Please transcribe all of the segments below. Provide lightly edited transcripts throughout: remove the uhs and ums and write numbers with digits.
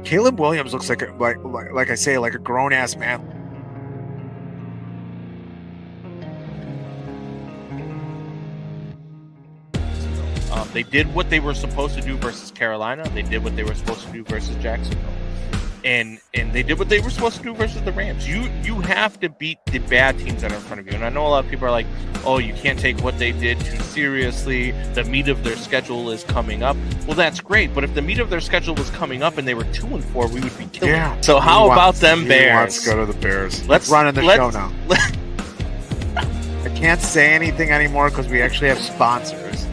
Caleb Williams looks like I say, like a grown ass man. They did what they were supposed to do versus Carolina. They did what they were supposed to do versus Jacksonville. And they did what they were supposed to do versus the Rams. You have to beat the bad teams that are in front of you. And I know a lot of people are like, oh, you can't take what they did too seriously. The meat of their schedule is coming up. Well, that's great. But if the meat of their schedule was coming up and they were 2-4, we would be killing them. So how about them Bears? Let's go to the Bears. Let's run in the show now. I can't say anything anymore because we actually have sponsors.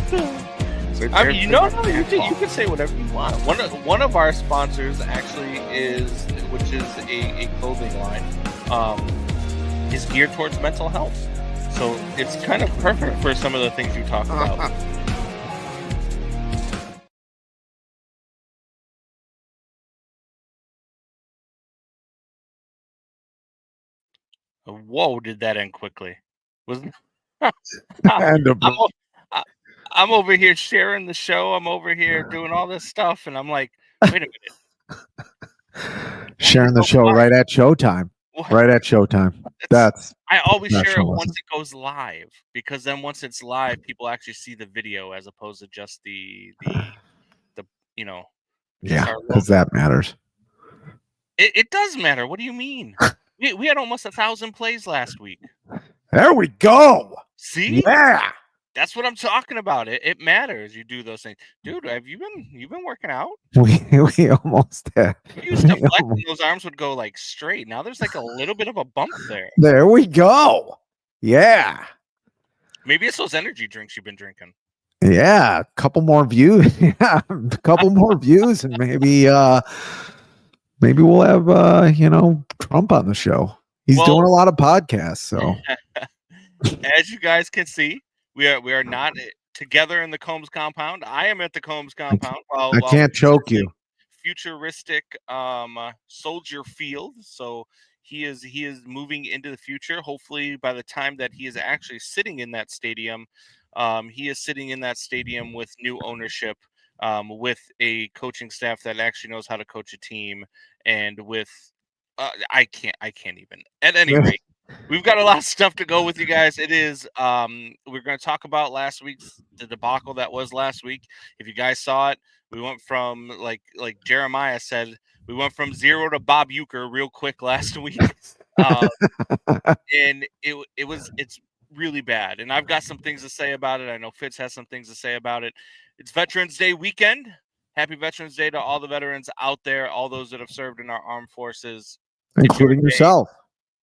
So I mean, you can say whatever you want. One of our sponsors actually which is a clothing line, is geared towards mental health. So it's kind of perfect for some of the things you talk about. Whoa, did that end quickly? Wasn't I'm over here sharing the show. I'm over here doing all this stuff, and I'm like, wait a minute. Sharing the show right at showtime. What? Right at showtime. I always share it once it goes live, because then once it's live, people actually see the video as opposed to just the Yeah, because that matters. It does matter. What do you mean? we had almost 1,000 plays last week. There we go. See? Yeah. That's what I'm talking about. It matters. You do those things, dude. Have you been working out? We almost have. You used to flex and those arms would go like straight. Now there's like a little bit of a bump there. There we go. Yeah. Maybe it's those energy drinks you've been drinking. Yeah, a couple more views. Yeah, a couple more views, and maybe we'll have Trump on the show. He's doing a lot of podcasts. So, as you guys can see, we are not together in the Combs compound. I am at the Combs compound. I can't choke you. Futuristic Soldier Field. So he is moving into the future. Hopefully, by the time that he is actually sitting in that stadium, he is sitting in that stadium with new ownership, with a coaching staff that actually knows how to coach a team, and with I can't even. At any rate. We've got a lot of stuff to go with you guys. It is we're going to talk about the debacle that was last week. If you guys saw it, we went from like Jeremiah said, we went from 0 to Bob Uecker real quick last week, and it's really bad. And I've got some things to say about it. I know Fitz has some things to say about it. It's Veterans Day weekend. Happy Veterans Day to all the veterans out there, all those that have served in our armed forces, including yourself.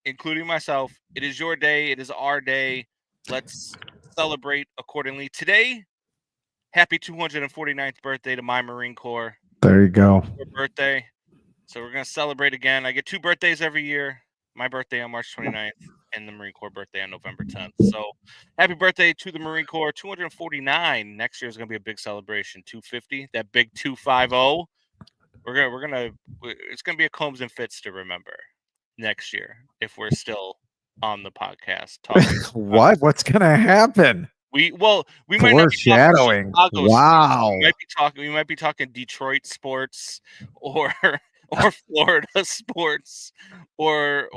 Including myself. It is your day. It is our day. Let's celebrate accordingly. Today, happy 249th birthday to my Marine Corps. There you go. Birthday. So we're going to celebrate again. I get 2 birthdays every year. My birthday on March 29th and the Marine Corps birthday on November 10th. So happy birthday to the Marine Corps. 249. Next year is going to be a big celebration. 250. That big 250. It's going to be a Combs and Fitz to remember next year, if we're still on the podcast talking. What's gonna happen? We might not be talking wow. We might be talking Detroit sports or Florida sports or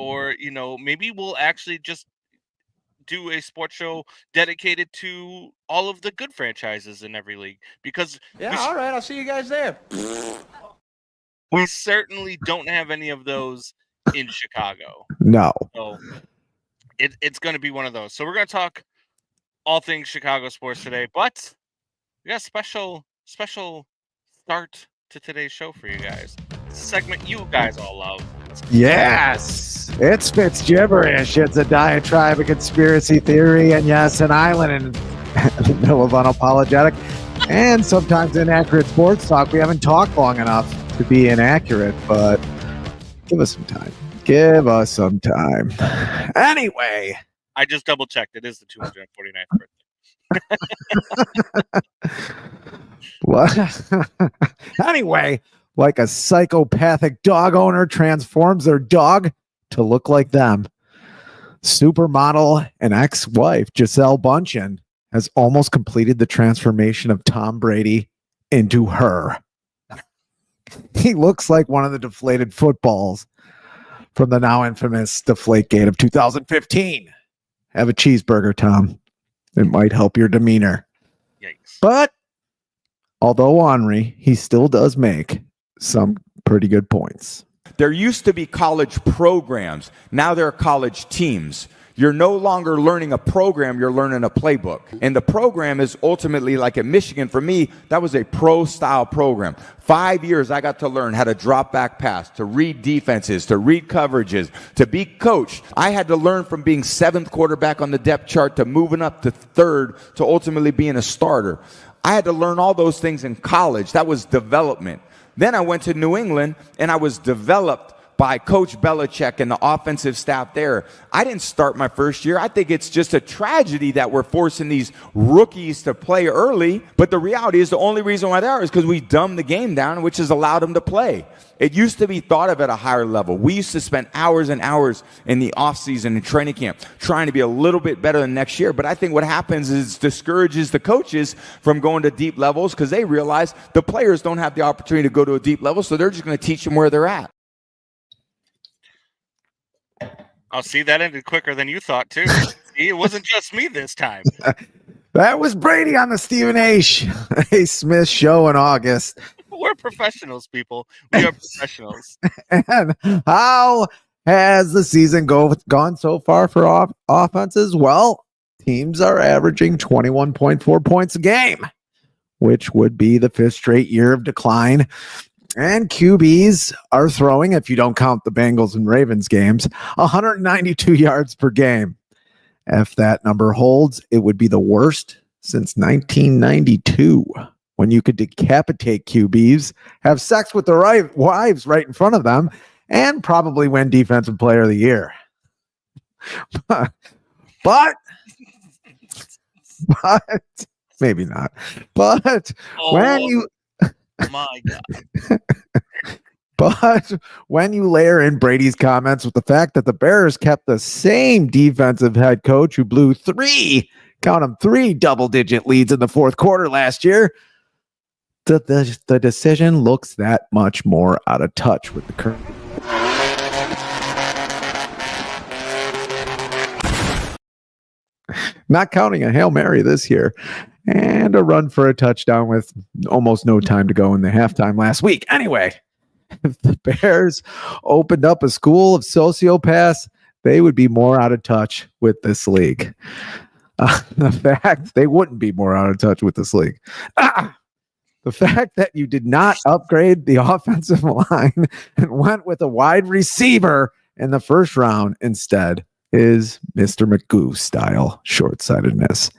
maybe we'll actually just do a sports show dedicated to all of the good franchises in every league, because all right, I'll see you guys there. We certainly don't have any of those in Chicago. No. So it's going to be one of those. So we're going to talk all things Chicago sports today, but we got a special start to today's show for you guys. It's a segment you guys all love. Yes. It's Fitz gibberish. It's a diatribe, a conspiracy theory, and yes, an island in the middle of unapologetic and sometimes inaccurate sports talk. We haven't talked long enough to be inaccurate, but give us some time. Anyway. I just double checked. It is the 249th birthday. Anyway, like a psychopathic dog owner transforms their dog to look like them, supermodel and ex-wife Gisele Bündchen has almost completed the transformation of Tom Brady into her. He looks like one of the deflated footballs from the now infamous Deflategate of 2015. Have a cheeseburger, Tom. It might help your demeanor. Yikes. But although ornery, he still does make some pretty good points. There used to be college programs. Now there are college teams. You're no longer learning a program, you're learning a playbook. And the program is ultimately, like at Michigan, for me, that was a pro-style program. 5 years, I got to learn how to drop back pass, to read defenses, to read coverages, to be coached. I had to learn from being 7th quarterback on the depth chart to moving up to 3rd to ultimately being a starter. I had to learn all those things in college. That was development. Then I went to New England, and I was developed by Coach Belichick and the offensive staff there. I didn't start my first year. I think it's just a tragedy that we're forcing these rookies to play early. But the reality is the only reason why they are is because we dumbed the game down, which has allowed them to play. It used to be thought of at a higher level. We used to spend hours and hours in the offseason and training camp trying to be a little bit better than next year. But I think what happens is it discourages the coaches from going to deep levels because they realize the players don't have the opportunity to go to a deep level, so they're just going to teach them where they're at. I'll see that ended quicker than you thought, too. See, it wasn't just me this time. That was Brady on the Stephen A. Smith show in August. We're professionals, people. We are professionals. And how has the season gone so far for offenses? Well, teams are averaging 21.4 points a game, which would be the 5th straight year of decline. And QBs are throwing, if you don't count the Bengals and Ravens games, 192 yards per game. If that number holds, it would be the worst since 1992, when you could decapitate QBs, have sex with their wives right in front of them, and probably win Defensive Player of the Year. But maybe not. But when you... My God. But when you layer in Brady's comments with the fact that the Bears kept the same defensive head coach who blew 3 double-digit leads in the 4th quarter last year, the decision looks that much more out of touch with the current. Not counting a Hail Mary this year. And a run for a touchdown with almost no time to go in the halftime last week. Anyway, if the Bears opened up a school of sociopaths, they would be more out of touch with this league. The fact they wouldn't be more out of touch with this league. The fact that you did not upgrade the offensive line and went with a wide receiver in the 1st round instead is Mr. Magoo style short-sightedness.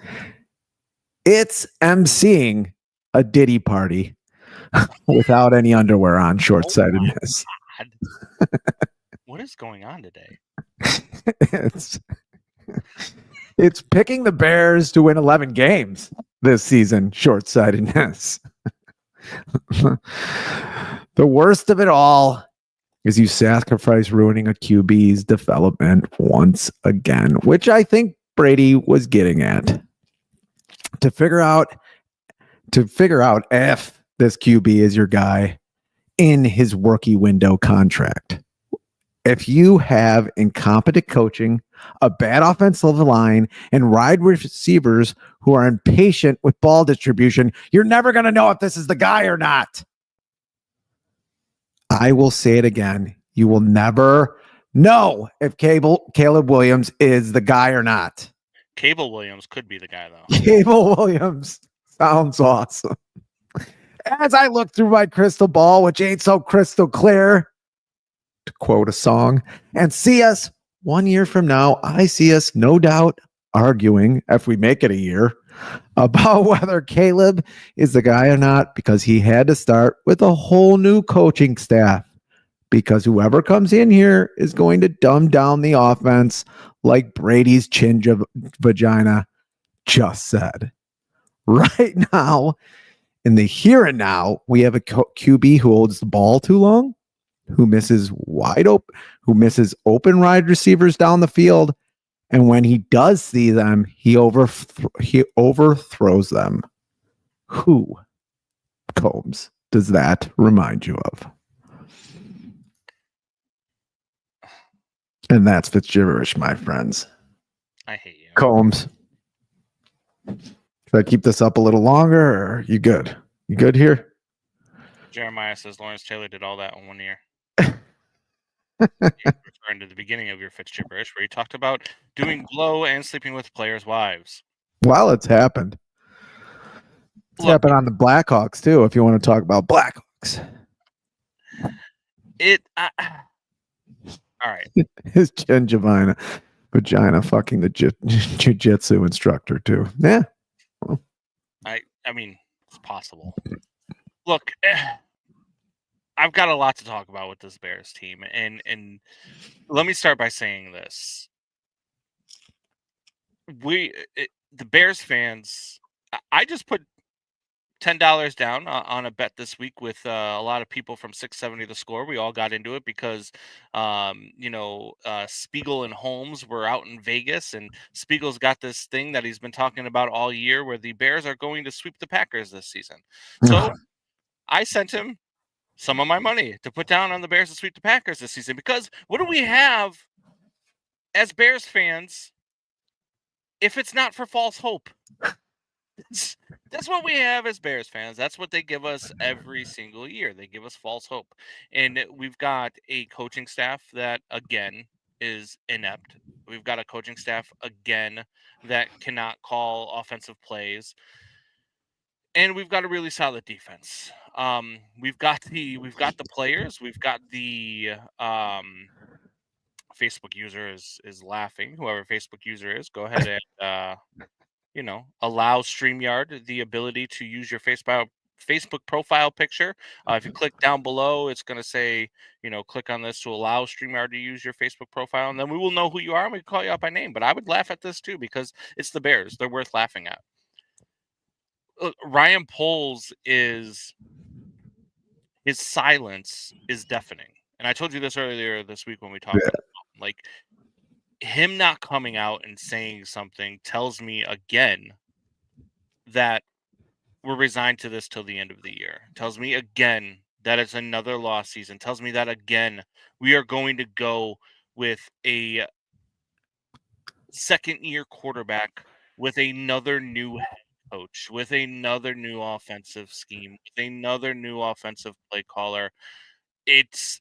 It's emceeing a Diddy party without any underwear on, short-sightedness. Oh, what is going on today? It's picking the Bears to win 11 games this season, short-sightedness. The worst of it all is you sacrifice ruining a QB's development once again, which I think Brady was getting at. To figure out if this QB is your guy in his rookie window contract. If you have incompetent coaching, a bad offensive line, and wide receivers who are impatient with ball distribution, you're never going to know if this is the guy or not. I will say it again. You will never know if Caleb Williams is the guy or not. Cable Williams could be the guy, though. Cable Williams sounds awesome. As I look through my crystal ball, which ain't so crystal clear, to quote a song, and see us 1 year from now, I see us no doubt arguing, if we make it a year, about whether Caleb is the guy or not, because he had to start with a whole new coaching staff. Because whoever comes in here is going to dumb down the offense like Brady's chin vagina just said. Right now, in the here and now, we have a QB who holds the ball too long, who misses open wide receivers down the field, And when he does see them, he overthrows them. Who, Combs, does that remind you of? And that's Fitzgibberish, my friends. I hate you. Combs. Should I keep this up a little longer, or are you good? You good here? Jeremiah says Lawrence Taylor did all that in 1 year. Referring to the beginning of your Fitzgibberish, where you talked about doing blow and sleeping with players' wives. Well, it's happened. It's happened on the Blackhawks, too, if you want to talk about Blackhawks. All right. His vagina fucking the jiu-jitsu instructor, too. Yeah. Well. I mean, it's possible. Look, I've got a lot to talk about with this Bears team, and let me start by saying this: the Bears fans, I just put $10 down on a bet this week with a lot of people from 670 The Score. We all got into it because, Spiegel and Holmes were out in Vegas, and Spiegel's got this thing that he's been talking about all year where the Bears are going to sweep the Packers this season. So I sent him some of my money to put down on the Bears to sweep the Packers this season, because what do we have as Bears fans if it's not for false hope? That's what we have as Bears fans. That's what they give us every single year. They give us false hope. And we've got a coaching staff that, again, is inept. We've got a coaching staff, again, that cannot call offensive plays. And we've got a really solid defense. We've got the players. We've got the Facebook user is laughing. Whoever Facebook user is, go ahead and allow StreamYard the ability to use your Facebook profile picture. If you click down below, it's going to say, click on this to allow StreamYard to use your Facebook profile, and then we will know who you are and we can call you out by name. But I would laugh at this too, because it's the Bears. They're worth laughing at. Ryan Poles his silence is deafening. And I told you this earlier this week when we talked about like him not coming out and saying something tells me again that we're resigned to this till the end of the year. Tells me again that it's another lost season. Tells me that again we are going to go with a second-year quarterback with another new head coach, with another new offensive scheme, with another new offensive play caller. It's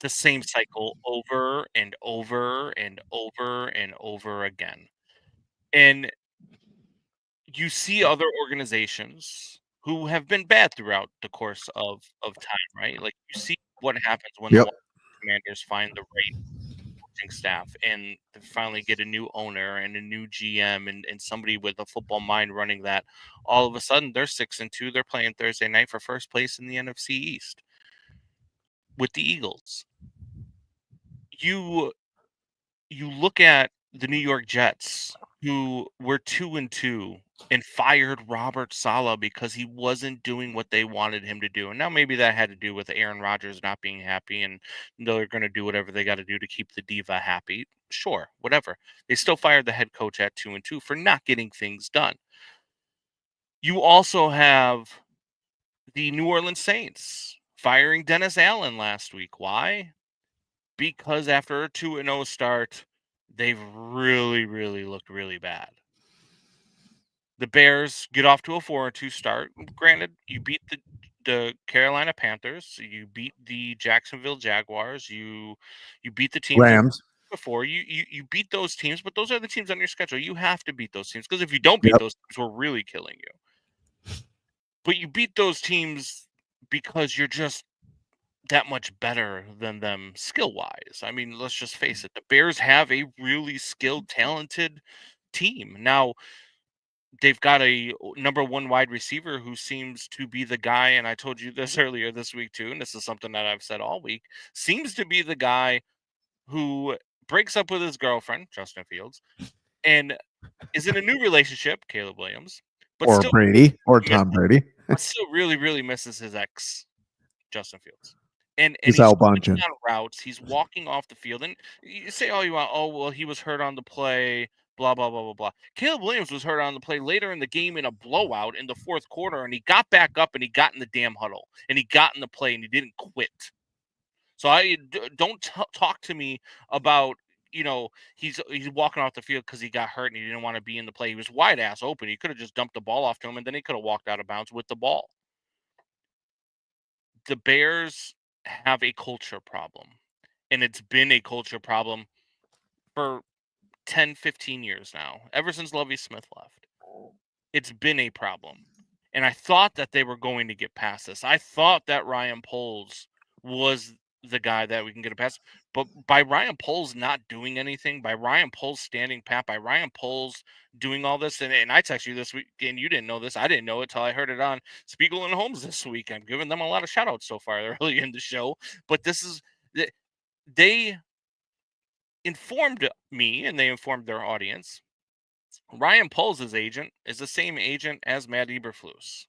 the same cycle over and over and over and over again. And you see other organizations who have been bad throughout the course of time, right? Like, you see what happens when the Commanders find the right coaching staff and they finally get a new owner and a new GM and somebody with a football mind running that. All of a sudden, they're 6-2. They're playing Thursday night for first place in the NFC East with the Eagles. You look at the New York Jets, who were 2-2 and fired Robert Saleh because he wasn't doing what they wanted him to do. And now maybe that had to do with Aaron Rodgers not being happy, and they're going to do whatever they got to do to keep the diva happy. Sure, whatever. They still fired the head coach at 2-2 for not getting things done. You also have the New Orleans Saints firing Dennis Allen last week. Why? Because after a 2-0 start, they've really, really looked really bad. The Bears get off to a 4-2 start. Granted, you beat the Carolina Panthers, you beat the Jacksonville Jaguars, you beat the teams Rams before. You beat those teams, but those are the teams on your schedule. You have to beat those teams, because if you don't beat those teams, we're really killing you. But you beat those teams because you're just that much better than them skill-wise. I mean, let's just face it. The Bears have a really skilled, talented team. Now, they've got a number one wide receiver who seems to be the guy, and I told you this earlier this week too, and this is something that I've said all week, seems to be the guy who breaks up with his girlfriend, Justin Fields, and is in a new relationship, Caleb Williams, but or still Brady or Tom Brady. but still really, really misses his ex, Justin Fields. And He's he's out running bunching. on routes. He's walking off the field. And you say all you want, oh, well, he was hurt on the play, blah, blah, blah, blah, blah. Caleb Williams was hurt on the play later in the game in a blowout in the fourth quarter, and he got back up and he got in the damn huddle. And he got in the play and he didn't quit. So don't talk to me about, he's walking off the field because he got hurt and he didn't want to be in the play. He was wide ass open. He could have just dumped the ball off to him, and then he could have walked out of bounds with the ball. The Bears have a culture problem, and it's been a culture problem for 10, 15 years now, ever since Lovie Smith left. It's been a problem. And I thought that they were going to get past this. I thought that Ryan Poles was the guy that we can get a pass. But by Ryan Poles not doing anything, by Ryan Poles standing pat, by Ryan Poles doing all this, and I texted you this week, and you didn't know this. I didn't know it till I heard it on Spiegel and Holmes this week. I'm giving them a lot of shout outs so far early in the show. But they informed me, and they informed their audience. Ryan Poles' agent is the same agent as Matt Eberflus,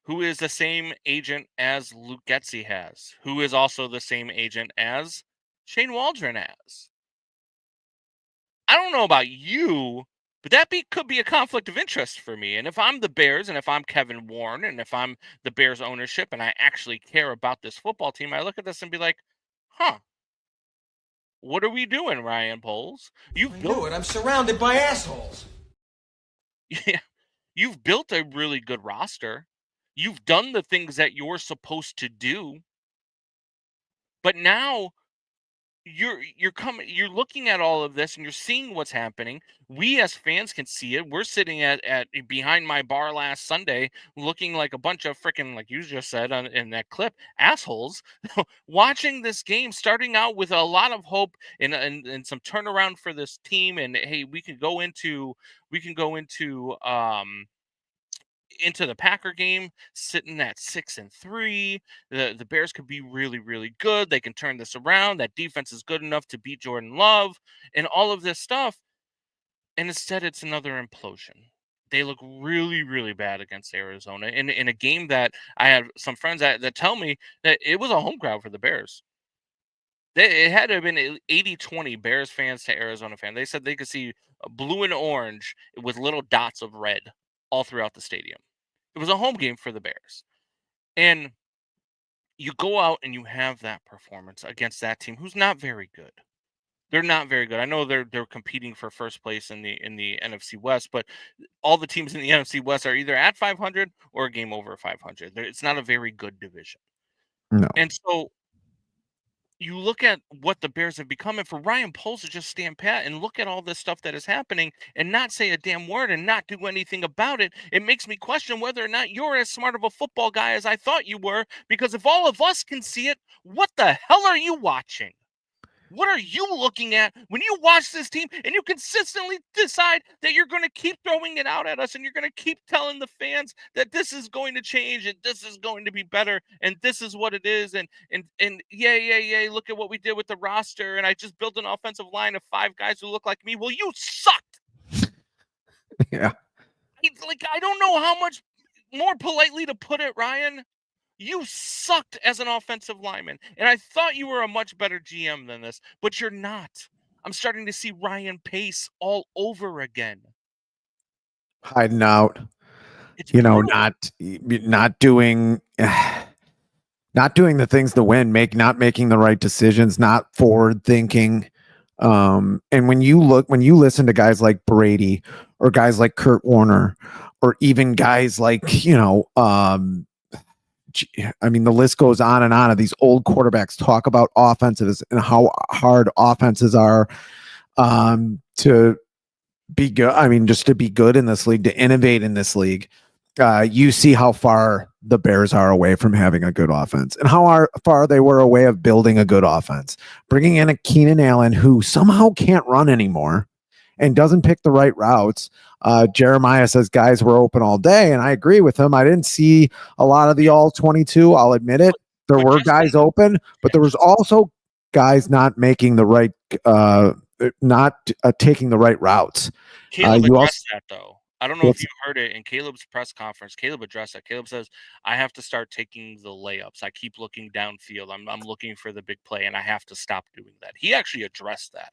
who is the same agent as Luke Getsy has, who is also the same agent as Shane Waldron has. I don't know about you, but that could be a conflict of interest for me. And if I'm the Bears, and if I'm Kevin Warren, and if I'm the Bears ownership, and I actually care about this football team, I look at this and be like, huh, what are we doing, Ryan Poles? I'm surrounded by assholes. Yeah, you've built a really good roster. You've done the things that you're supposed to do. But now you're looking at all of this and you're seeing what's happening. We as fans can see it. We're sitting at behind my bar last Sunday looking like a bunch of freaking, like you just said in that clip, assholes, watching this game, starting out with a lot of hope and some turnaround for this team. And hey, we can go into the Packer game sitting at 6-3. The Bears could be really, really good. They can turn this around. That defense is good enough to beat Jordan Love and all of this stuff. And instead, it's another implosion. They look really, really bad against Arizona in a game that I have some friends that tell me that it was a home crowd for the Bears. It had to have been 80-20 Bears fans to Arizona fans. They said they could see blue and orange with little dots of red all throughout the stadium. It was a home game for the Bears. And you go out and you have that performance against that team who's not very good. They're not very good. I know they're competing for first place in the NFC West, but all the teams in the NFC West are either at 500 or a game over 500. It's not a very good division. No. And so you look at what the Bears have become, and for Ryan Poles to just stand pat and look at all this stuff that is happening and not say a damn word and not do anything about it, it makes me question whether or not you're as smart of a football guy as I thought you were, because if all of us can see it, what the hell are you watching? What are you looking at when you watch this team and you consistently decide that you're going to keep throwing it out at us and you're going to keep telling the fans that this is going to change and this is going to be better and this is what it is and yay, look at what we did with the roster and I just built an offensive line of 5 guys who look like me. Well, you sucked. Yeah. I don't know how much more politely to put it, Ryan. You sucked as an offensive lineman, and I thought you were a much better GM than this, but you're not. I'm starting to see Ryan Pace all over again. Hiding out, It's not doing the things to win, not making the right decisions, not forward thinking. And when you listen to guys like Brady or guys like Kurt Warner or even guys like, I mean, the list goes on and on of these old quarterbacks talk about offenses and how hard offenses are to be good. I mean, just to be good in this league, to innovate in this league. You see how far the Bears are away from having a good offense and how far they were away of building a good offense. Bringing in a Keenan Allen who somehow can't run anymore and doesn't pick the right routes. Jeremiah says guys were open all day, and I agree with him. I didn't see a lot of the all 22. I'll admit it. There were guys open, but there was also guys not making the right, not taking the right routes. Caleb addressed that, though. I don't know if you heard it in Caleb's press conference. Caleb addressed that. Caleb says, I have to start taking the layups. I keep looking downfield. I'm looking for the big play, and I have to stop doing that. He actually addressed that.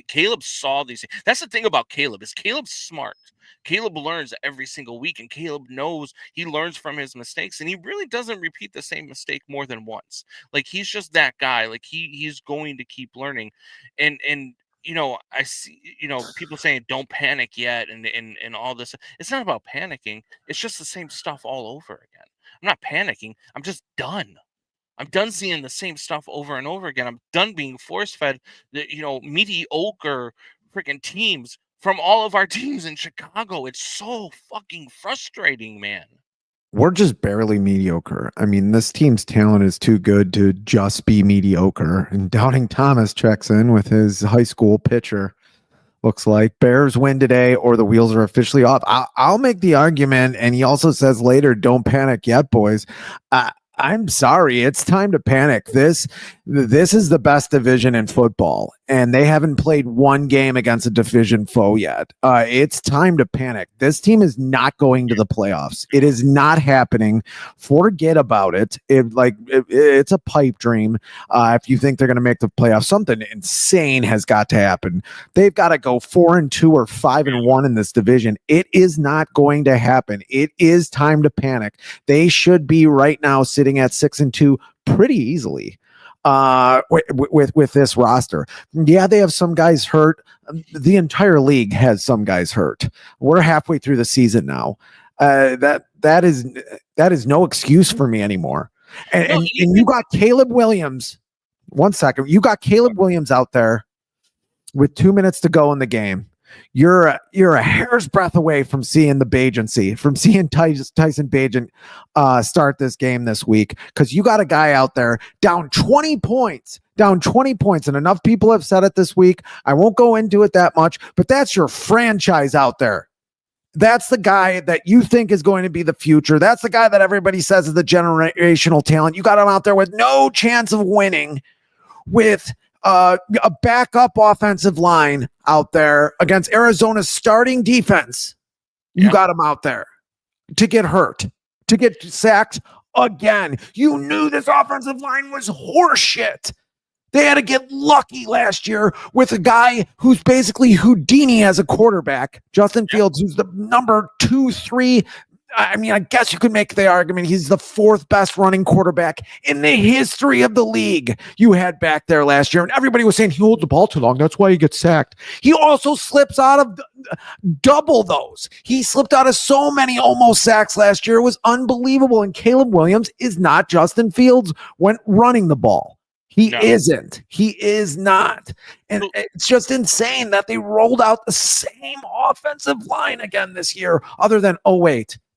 Caleb saw these things. That's the thing about Caleb is Caleb's smart. Caleb learns every single week, and Caleb knows he learns from his mistakes, and he really doesn't repeat the same mistake more than once. Like, he's just that guy. Like, he's going to keep learning. And I see, people saying don't panic yet and all this. It's not about panicking. It's just the same stuff all over again. I'm not panicking. I'm just done. I'm done seeing the same stuff over and over again. I'm done being force-fed mediocre freaking teams from all of our teams in Chicago. It's so fucking frustrating, man. We're just barely mediocre. I mean, this team's talent is too good to just be mediocre. And Doubting Thomas checks in with his high school pitcher. Looks like Bears win today or the wheels are officially off. I'll make the argument. And he also says later, don't panic yet, boys. I'm sorry. It's time to panic. This is the best division in football, and they haven't played one game against a division foe yet. It's time to panic. This team is not going to the playoffs. It is not happening. Forget about it. It's a pipe dream. If you think they're going to make the playoffs, something insane has got to happen. They've got to go 4-2 or 5-1 in this division. It is not going to happen. It is time to panic. They should be right now sitting at 6-2 pretty easily with this roster. Yeah, they have some guys hurt. The entire league has some guys hurt. We're halfway through the season now. That is no excuse for me anymore. And you got Caleb Williams. 1 second. You got Caleb Williams out there with 2 minutes to go in the game. You're a hair's breadth away from seeing the Bajancy, from seeing Tyson Bagent start this game this week, because you got a guy out there down 20 points, and enough people have said it this week. I won't go into it that much, but that's your franchise out there. That's the guy that you think is going to be the future. That's the guy that everybody says is the generational talent. You got him out there with no chance of winning, with a backup offensive line out there against Arizona's starting defense. You got him out there to get hurt, to get sacked again. You knew this offensive line was horseshit. They had to get lucky last year with a guy who's basically Houdini as a quarterback, Justin Fields, who's the number 2, 3. I mean, I guess you could make the argument he's the 4th best running quarterback in the history of the league you had back there last year. And everybody was saying he holds the ball too long. That's why he gets sacked. He also slips out of double those. He slipped out of so many almost sacks last year. It was unbelievable. And Caleb Williams is not Justin Fields when running the ball. He isn't. He is not. And it's just insane that they rolled out the same offensive line again this year, other than,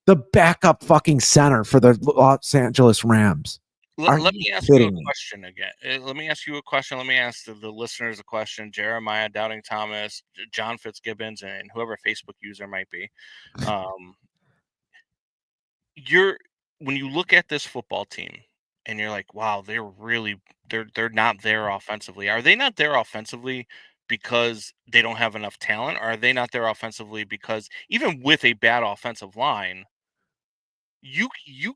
the backup fucking center for the Los Angeles Rams. Let me ask you a question again. Let me ask you a question. Let me ask the listeners a question. Jeremiah, Doubting Thomas, John Fitzgibbons, and whoever Facebook user might be. When you look at this football team and you're like, wow, they're not there offensively. Are they not there offensively because they don't have enough talent? Or are they not there offensively because even with a bad offensive line, you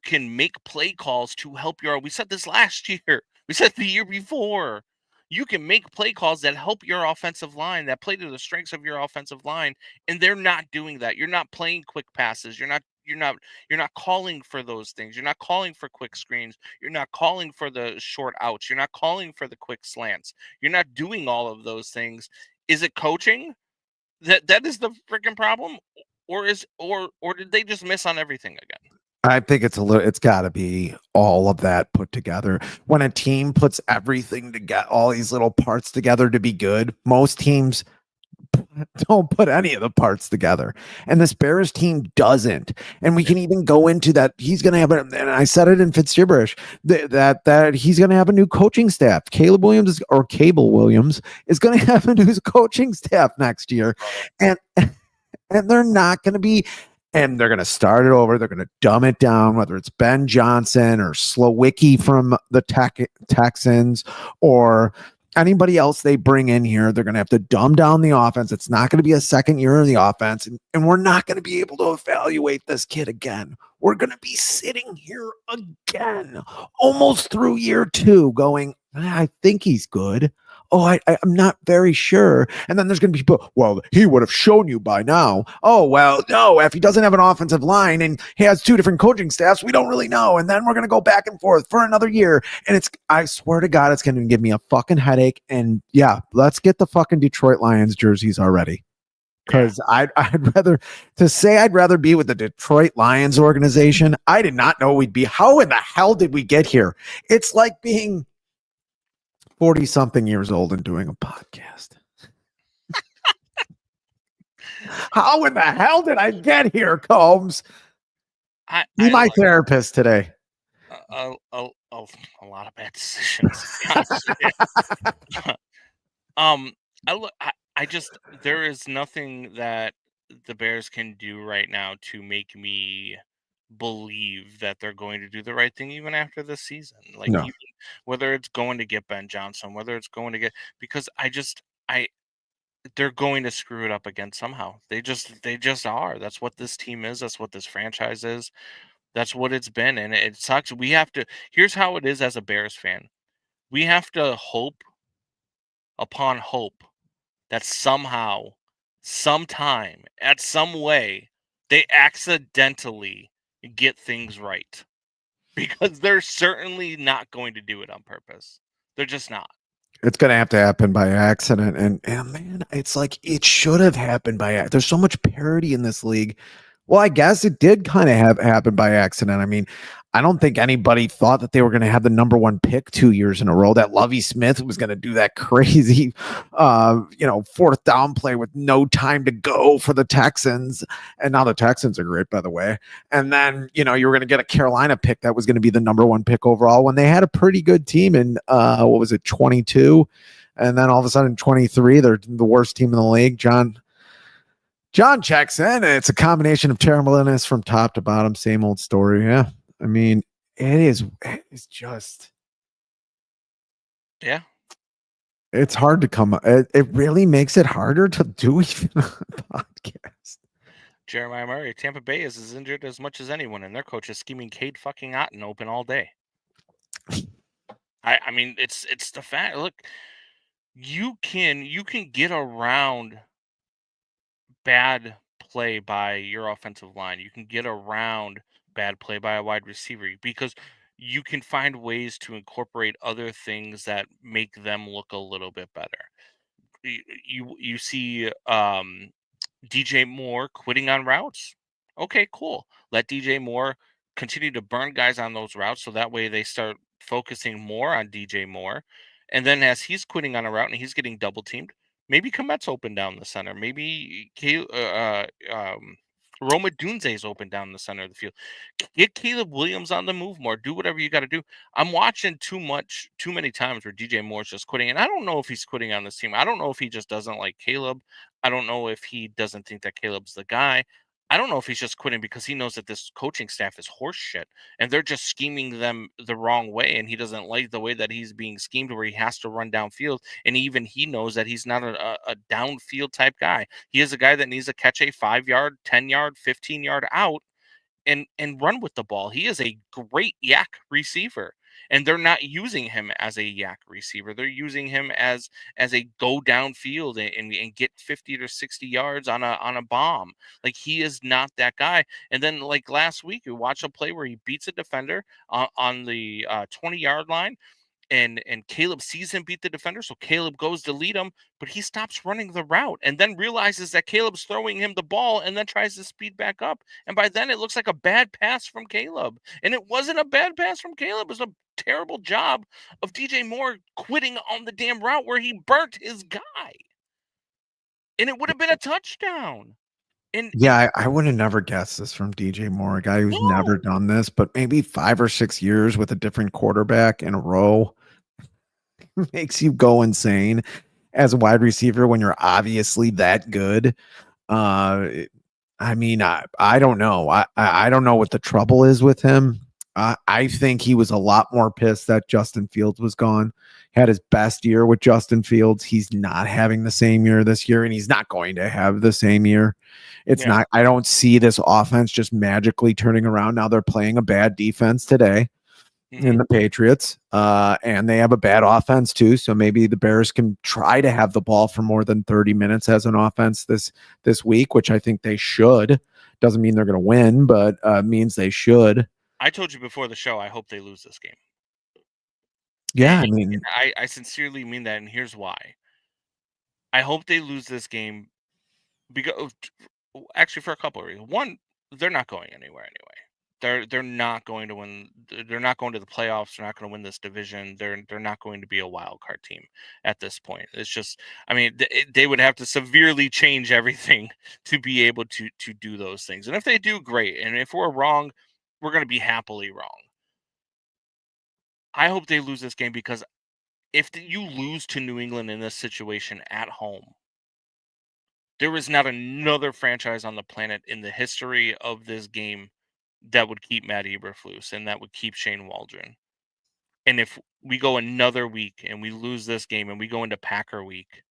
can make play calls to help we said this last year. We said the year before. You can make play calls that help your offensive line, that play to the strengths of your offensive line, and they're not doing that. You're not playing quick passes. You're not calling for those things. You're not calling for quick screens. You're not calling for the short outs. You're not calling for the quick slants. You're not doing all of those things. Is it coaching? That is the freaking problem? Or did they just miss on everything again? I think it's got to be all of that put together. When a team puts everything together, all these little parts together to be good, most teams don't put any of the parts together. And this Bears team doesn't. And we can even go into that. He's going to have, and I said it in Fitz gibberish, that he's going to have a new coaching staff. Cable Williams is going to have a new coaching staff next year. And they're not going to be, and they're going to start it over. They're going to dumb it down, whether it's Ben Johnson or Slowicki from the Texans or Anybody else they bring in here, they're going to have to dumb down the offense. It's not going to be a second year of the offense. And we're not going to be able to evaluate this kid again. We're going to be sitting here again, almost through year 2, going, I think he's good. Oh, I'm not very sure. And then there's going to be people, well, he would have shown you by now. Oh, well, no, if he doesn't have an offensive line and he has 2 different coaching staffs, we don't really know. And then we're going to go back and forth for another year. And I swear to God, it's going to give me a fucking headache. And yeah, let's get the fucking Detroit Lions jerseys already. Because I'd rather be with the Detroit Lions organization. I did not know we'd be. How in the hell did we get here? It's like being 40-something years old and doing a podcast. How in the hell did I get here, Combs? Be my therapist today. A lot of bad decisions. There is nothing that the Bears can do right now to make me believe that they're going to do the right thing even after this season. Like, No. even whether it's going to get Ben Johnson, whether it's going to get, because they're going to screw it up again somehow. They just are. That's what this team is. That's what this franchise is. That's what it's been. And it sucks. Here's how it is as a Bears fan. We have to hope upon hope that somehow, sometime, at some way, they accidentally get things right. Because they're certainly not going to do it on purpose. They're just not. It's going to have to happen by accident. And man, it's like it should have happened by accident. There's so much parity in this league. Well, I guess it did kind of happen by accident. I mean, I don't think anybody thought that they were going to have the number 1 pick 2 years in a row, that Lovie Smith was going to do that crazy, 4th down play with no time to go for the Texans. And now the Texans are great, by the way. And then, you were going to get a Carolina pick that was going to be the number 1 pick overall when they had a pretty good team in, 22. And then all of a sudden 23, they're the worst team in the league. John checks in, and it's a combination of terribleness from top to bottom. Same old story. Yeah. I mean, it's just. Yeah. It's hard to come up. It really makes it harder to do even a podcast. Jeremiah Murray, Tampa Bay is as injured as much as anyone, and their coach is scheming Cade fucking Otten open all day. I mean, it's the fact. Look, you can get around bad play by your offensive line. You can get around bad play by a wide receiver because you can find ways to incorporate other things that make them look a little bit better. You see DJ Moore quitting on routes. Okay, cool. Let DJ Moore continue to burn guys on those routes so that way they start focusing more on DJ Moore. And then as he's quitting on a route and he's getting double teamed, maybe Komet's open down the center. Maybe Roma Dunze's open down the center of the field. Get Caleb Williams on the move more. Do whatever you got to do. I'm watching too many times where DJ Moore's just quitting. And I don't know if he's quitting on this team. I don't know if he just doesn't like Caleb. I don't know if he doesn't think that Caleb's the guy. I don't know if he's just quitting because he knows that this coaching staff is horse shit and they're just scheming them the wrong way. And he doesn't like the way that he's being schemed where he has to run downfield. And even he knows that he's not a downfield type guy. He is a guy that needs to catch a 5-yard, 10-yard, 15-yard out and run with the ball. He is a great yak receiver. And they're not using him as a yak receiver. They're using him as a go downfield and get 50 to 60 yards on a bomb. Like, he is not that guy. And then, like last week, we watched a play where he beats a defender on the 20-yard line. And Caleb sees him beat the defender, so Caleb goes to lead him, but he stops running the route and then realizes that Caleb's throwing him the ball and then tries to speed back up. And by then, it looks like a bad pass from Caleb. And it wasn't a bad pass from Caleb. It was a terrible job of DJ Moore quitting on the damn route where he burnt his guy. And it would have been a touchdown. Yeah, I would have never guessed this from DJ Moore, a guy who's never done this, but maybe 5 or 6 years with a different quarterback in a row makes you go insane as a wide receiver when you're obviously that good. I mean, I don't know. I don't know what the trouble is with him. I think he was a lot more pissed that Justin Fields was gone. Had his best year with Justin Fields. He's not having the same year this year, and he's not going to have the same year. It's not. I don't see this offense just magically turning around. Now they're playing a bad defense today in the Patriots, and they have a bad offense too. So maybe the Bears can try to have the ball for more than 30 minutes as an offense this week, which I think they should. Doesn't mean they're going to win, but means they should. I told you before the show, I hope they lose this game. Yeah, and I sincerely mean that, and here's why. I hope they lose this game because, actually, for a couple of reasons. One, they're not going anywhere anyway. They're not going to win. They're not going to the playoffs. They're not going to win this division. They're not going to be a wild card team at this point. It's just, I mean, they would have to severely change everything to be able to do those things. And if they do, great. And if we're wrong, we're going to be happily wrong. I hope they lose this game because if you lose to New England in this situation at home, there is not another franchise on the planet in the history of this game that would keep Matt Eberflus and that would keep Shane Waldron. And if we go another week and we lose this game and we go into Packer week,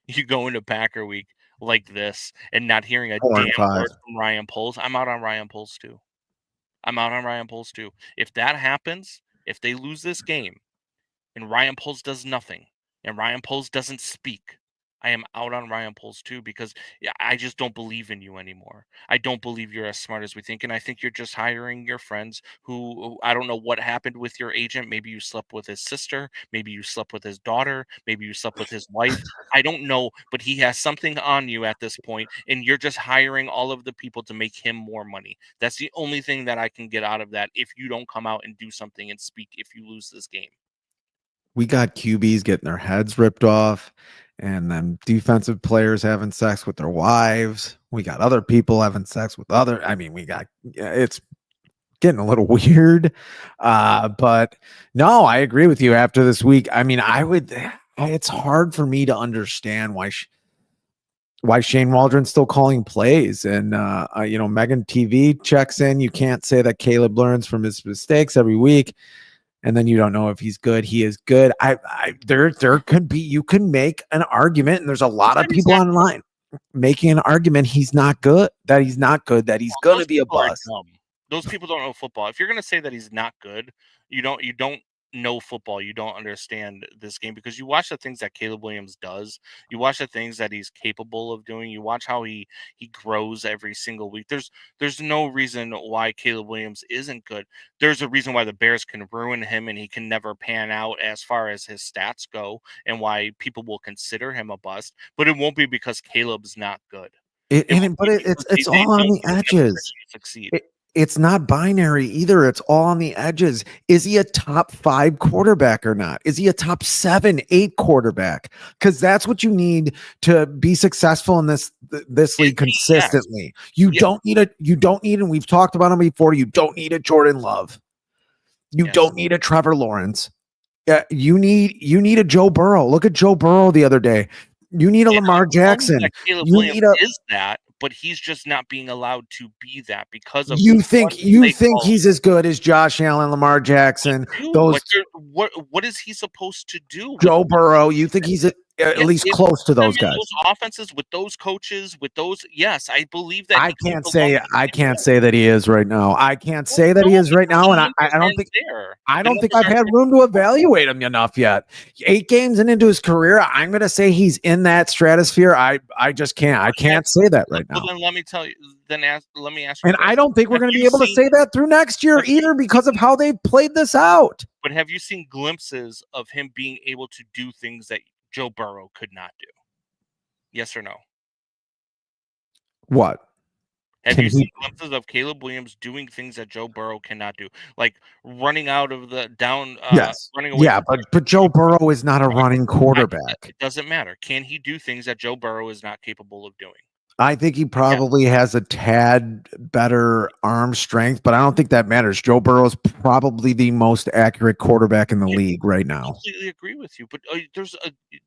you go into Packer week like this and not hearing a damn word from Ryan Poles, I'm out on Ryan Poles too. If that happens, if they lose this game and Ryan Poles does nothing and Ryan Poles doesn't speak, I am out on Ryan Poles too because I just don't believe in you anymore. I don't believe you're as smart as we think. And I think you're just hiring your friends who I don't know what happened with your agent. Maybe you slept with his sister. Maybe you slept with his daughter. Maybe you slept with his wife. I don't know, but he has something on you at this point, and you're just hiring all of the people to make him more money. That's the only thing that I can get out of that if you don't come out and do something and speak if you lose this game. We got QBs getting their heads ripped off, and then defensive players having sex with their wives. We got other people having sex with other. I mean, it's getting a little weird. But no, I agree with you after this week. I mean, it's hard for me to understand why Shane Waldron's still calling plays. And, Megan TV checks in. You can't say that Caleb learns from his mistakes every week. And then you don't know if he's good. He is good. There could be, you can make an argument, and there's a lot of people online making an argument he's not good, that he's going to be a bust. Those people don't know football. If you're going to say that he's not good, you don't know football. You don't understand this game because you watch the things that Caleb Williams does. You watch the things that he's capable of doing. You watch how he grows every single week. There's no reason why Caleb Williams isn't good. There's a reason why the Bears can ruin him and he can never pan out as far as his stats go, and why people will consider him a bust. But it won't be because Caleb's not good. It's all on the edges. It's not binary either. It's all on the edges. Is he a top 5 quarterback or not? Is he a top 7, 8 quarterback? Because that's what you need to be successful in this league consistently. You don't need, and we've talked about him before, you don't need a Jordan Love. You don't need a Trevor Lawrence. You need a Joe Burrow. Look at Joe Burrow the other day. You need a Lamar Jackson. Caleb Williams is that, but he's just not being allowed to be that because of you think he's as good as Josh Allen, Lamar Jackson. What is he supposed to do? Joe Burrow. You think he's at least close to those guys? Those offenses with those coaches, with those, yes, I believe that. I can't say that he is right now. I can't say that he is right now, and I don't think I've had room to evaluate him enough yet. 8 games into his career, I'm going to say he's in that stratosphere. I just can't. I can't say that right now. Well, then let me tell you. Let me ask you. And I don't think we're going to be able to say that through next year either because of how they've played this out. But have you seen glimpses of him being able to do things that Joe Burrow could not do? Yes or no? What? Have you seen glimpses of Caleb Williams doing things that Joe Burrow cannot do? Like running out of the down. Yes. Running away. Yeah, but Joe Burrow is not a running quarterback. It doesn't matter. Can he do things that Joe Burrow is not capable of doing? I think he probably has a tad better arm strength, but I don't think that matters. Joe Burrow is probably the most accurate quarterback in the league right now. I completely agree with you, but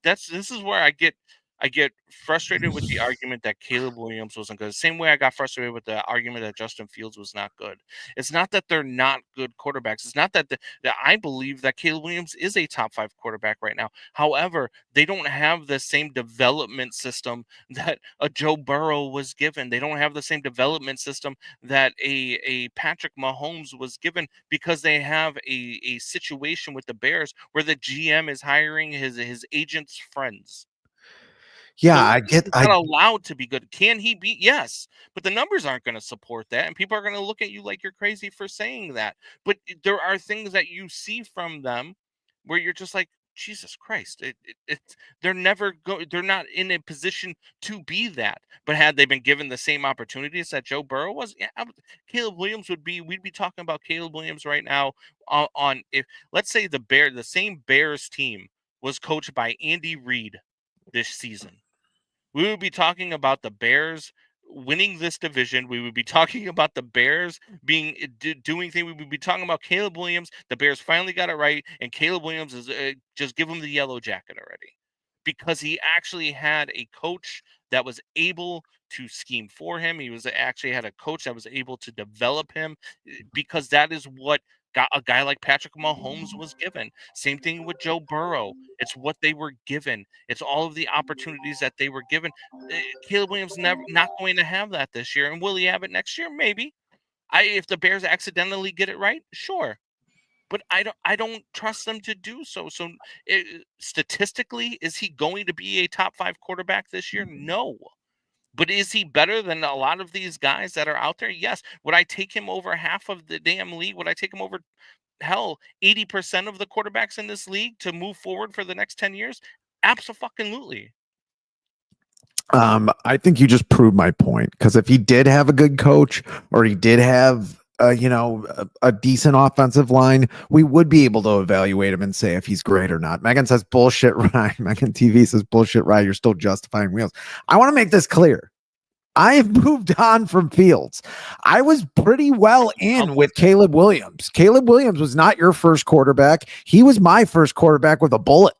this is where I get I get frustrated with the argument that Caleb Williams wasn't good. The same way I got frustrated with the argument that Justin Fields was not good. It's not that they're not good quarterbacks. It's not that that I believe that Caleb Williams is a top 5 quarterback right now. However, they don't have the same development system that a Joe Burrow was given. They don't have the same development system that a Patrick Mahomes was given, because they have a situation with the Bears where the GM is hiring his agent's friends. Yeah, So I he's get. not allowed to be good. Can he be? Yes, but the numbers aren't going to support that, and people are going to look at you like you're crazy for saying that. But there are things that you see from them where you're just like, Jesus Christ! They're never They're not in a position to be that. But had they been given the same opportunities that Joe Burrow was, yeah, Caleb Williams would be. We'd be talking about Caleb Williams right now on if, let's say, the same Bears team was coached by Andy Reid this season. We would be talking about the Bears winning this division. We would be talking about the Bears being doing things. We would be talking about Caleb Williams. The Bears finally got it right, and Caleb Williams is just give him the yellow jacket already, because he actually had a coach that was able to scheme for him. He was actually had a coach that was able to develop him, because that is what a guy like Patrick Mahomes was given. Same thing with Joe Burrow. It's what they were given. It's all of the opportunities that they were given. Caleb Williams not going to have that this year. And will he have it next year? Maybe. If the Bears accidentally get it right, sure. But I don't trust them to do so. So statistically, is he going to be a top 5 quarterback this year? No. But is he better than a lot of these guys that are out there? Yes. Would I take him over half of the damn league? Would I take him over, hell, 80% of the quarterbacks in this league to move forward for the next 10 years? Absolutely. I think you just proved my point, because if he did have a good coach, or he did have a decent offensive line, we would be able to evaluate him and say if he's great or not. Megan says bullshit, Ryan. Megan TV says bullshit, Ryan. You're still justifying Wheels. I want to make this clear. I've moved on from Fields. I was pretty well in with Caleb Williams. Caleb Williams was not your first quarterback. He was my first quarterback with a bullet.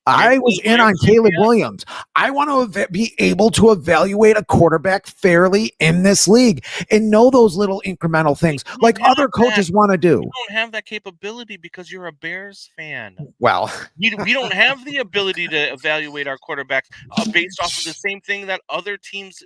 I was in on Caleb Williams. I want to be able to evaluate a quarterback fairly in this league and know those little incremental things like other coaches want to do. You don't have that capability because you're a Bears fan. Well, we don't have the ability to evaluate our quarterbacks based off of the same thing that other teams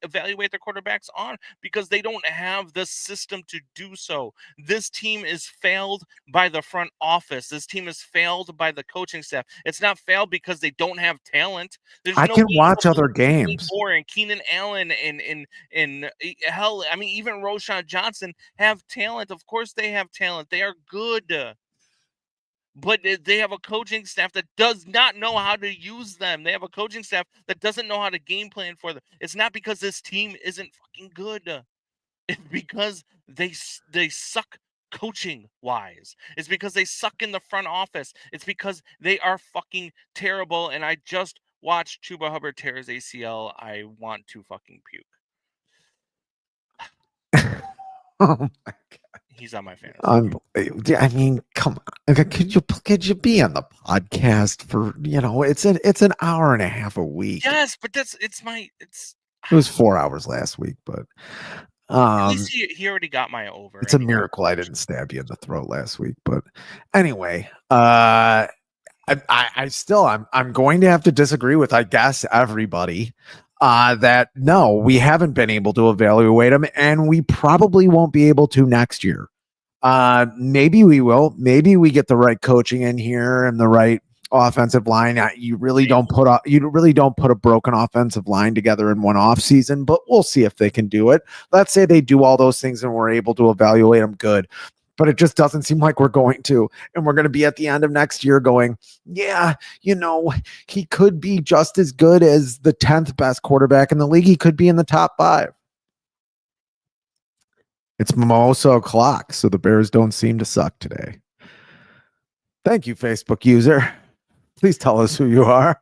evaluate their quarterbacks on, because they don't have the system to do so. This team is failed by the front office. This team is failed by the coaching staff. It's not failed because they don't have talent. I can watch other games. And Keenan Allen and hell, I mean, even Roshan Johnson have talent. Of course they have talent. They are good. But they have a coaching staff that does not know how to use them. They have a coaching staff that doesn't know how to game plan for them. It's not because this team isn't fucking good. It's because they suck coaching wise. It's because they suck in the front office. It's because they are fucking terrible. And I just watched Chuba Hubbard tear his ACL. I want to fucking puke. Oh my God. He's on my fantasy. I mean, come on. Could you be on the podcast for, it's an hour and a half a week. Yes, but it was 4 hours last week, but at least he already got my over. It's a miracle I didn't stab you in the throat last week. But anyway, I'm going to have to disagree with, I guess, everybody. That no, we haven't been able to evaluate them, and we probably won't be able to next year. Maybe we will. Maybe we get the right coaching in here and the right offensive line. You really don't put a broken offensive line together in one off season, but we'll see if they can do it. Let's say they do all those things and we're able to evaluate them good. But it just doesn't seem like we're going to. And we're going to be at the end of next year going, yeah, he could be just as good as the 10th best quarterback in the league. He could be in the top 5. It's mimosa o'clock, so the Bears don't seem to suck today. Thank you, Facebook user. Please tell us who you are.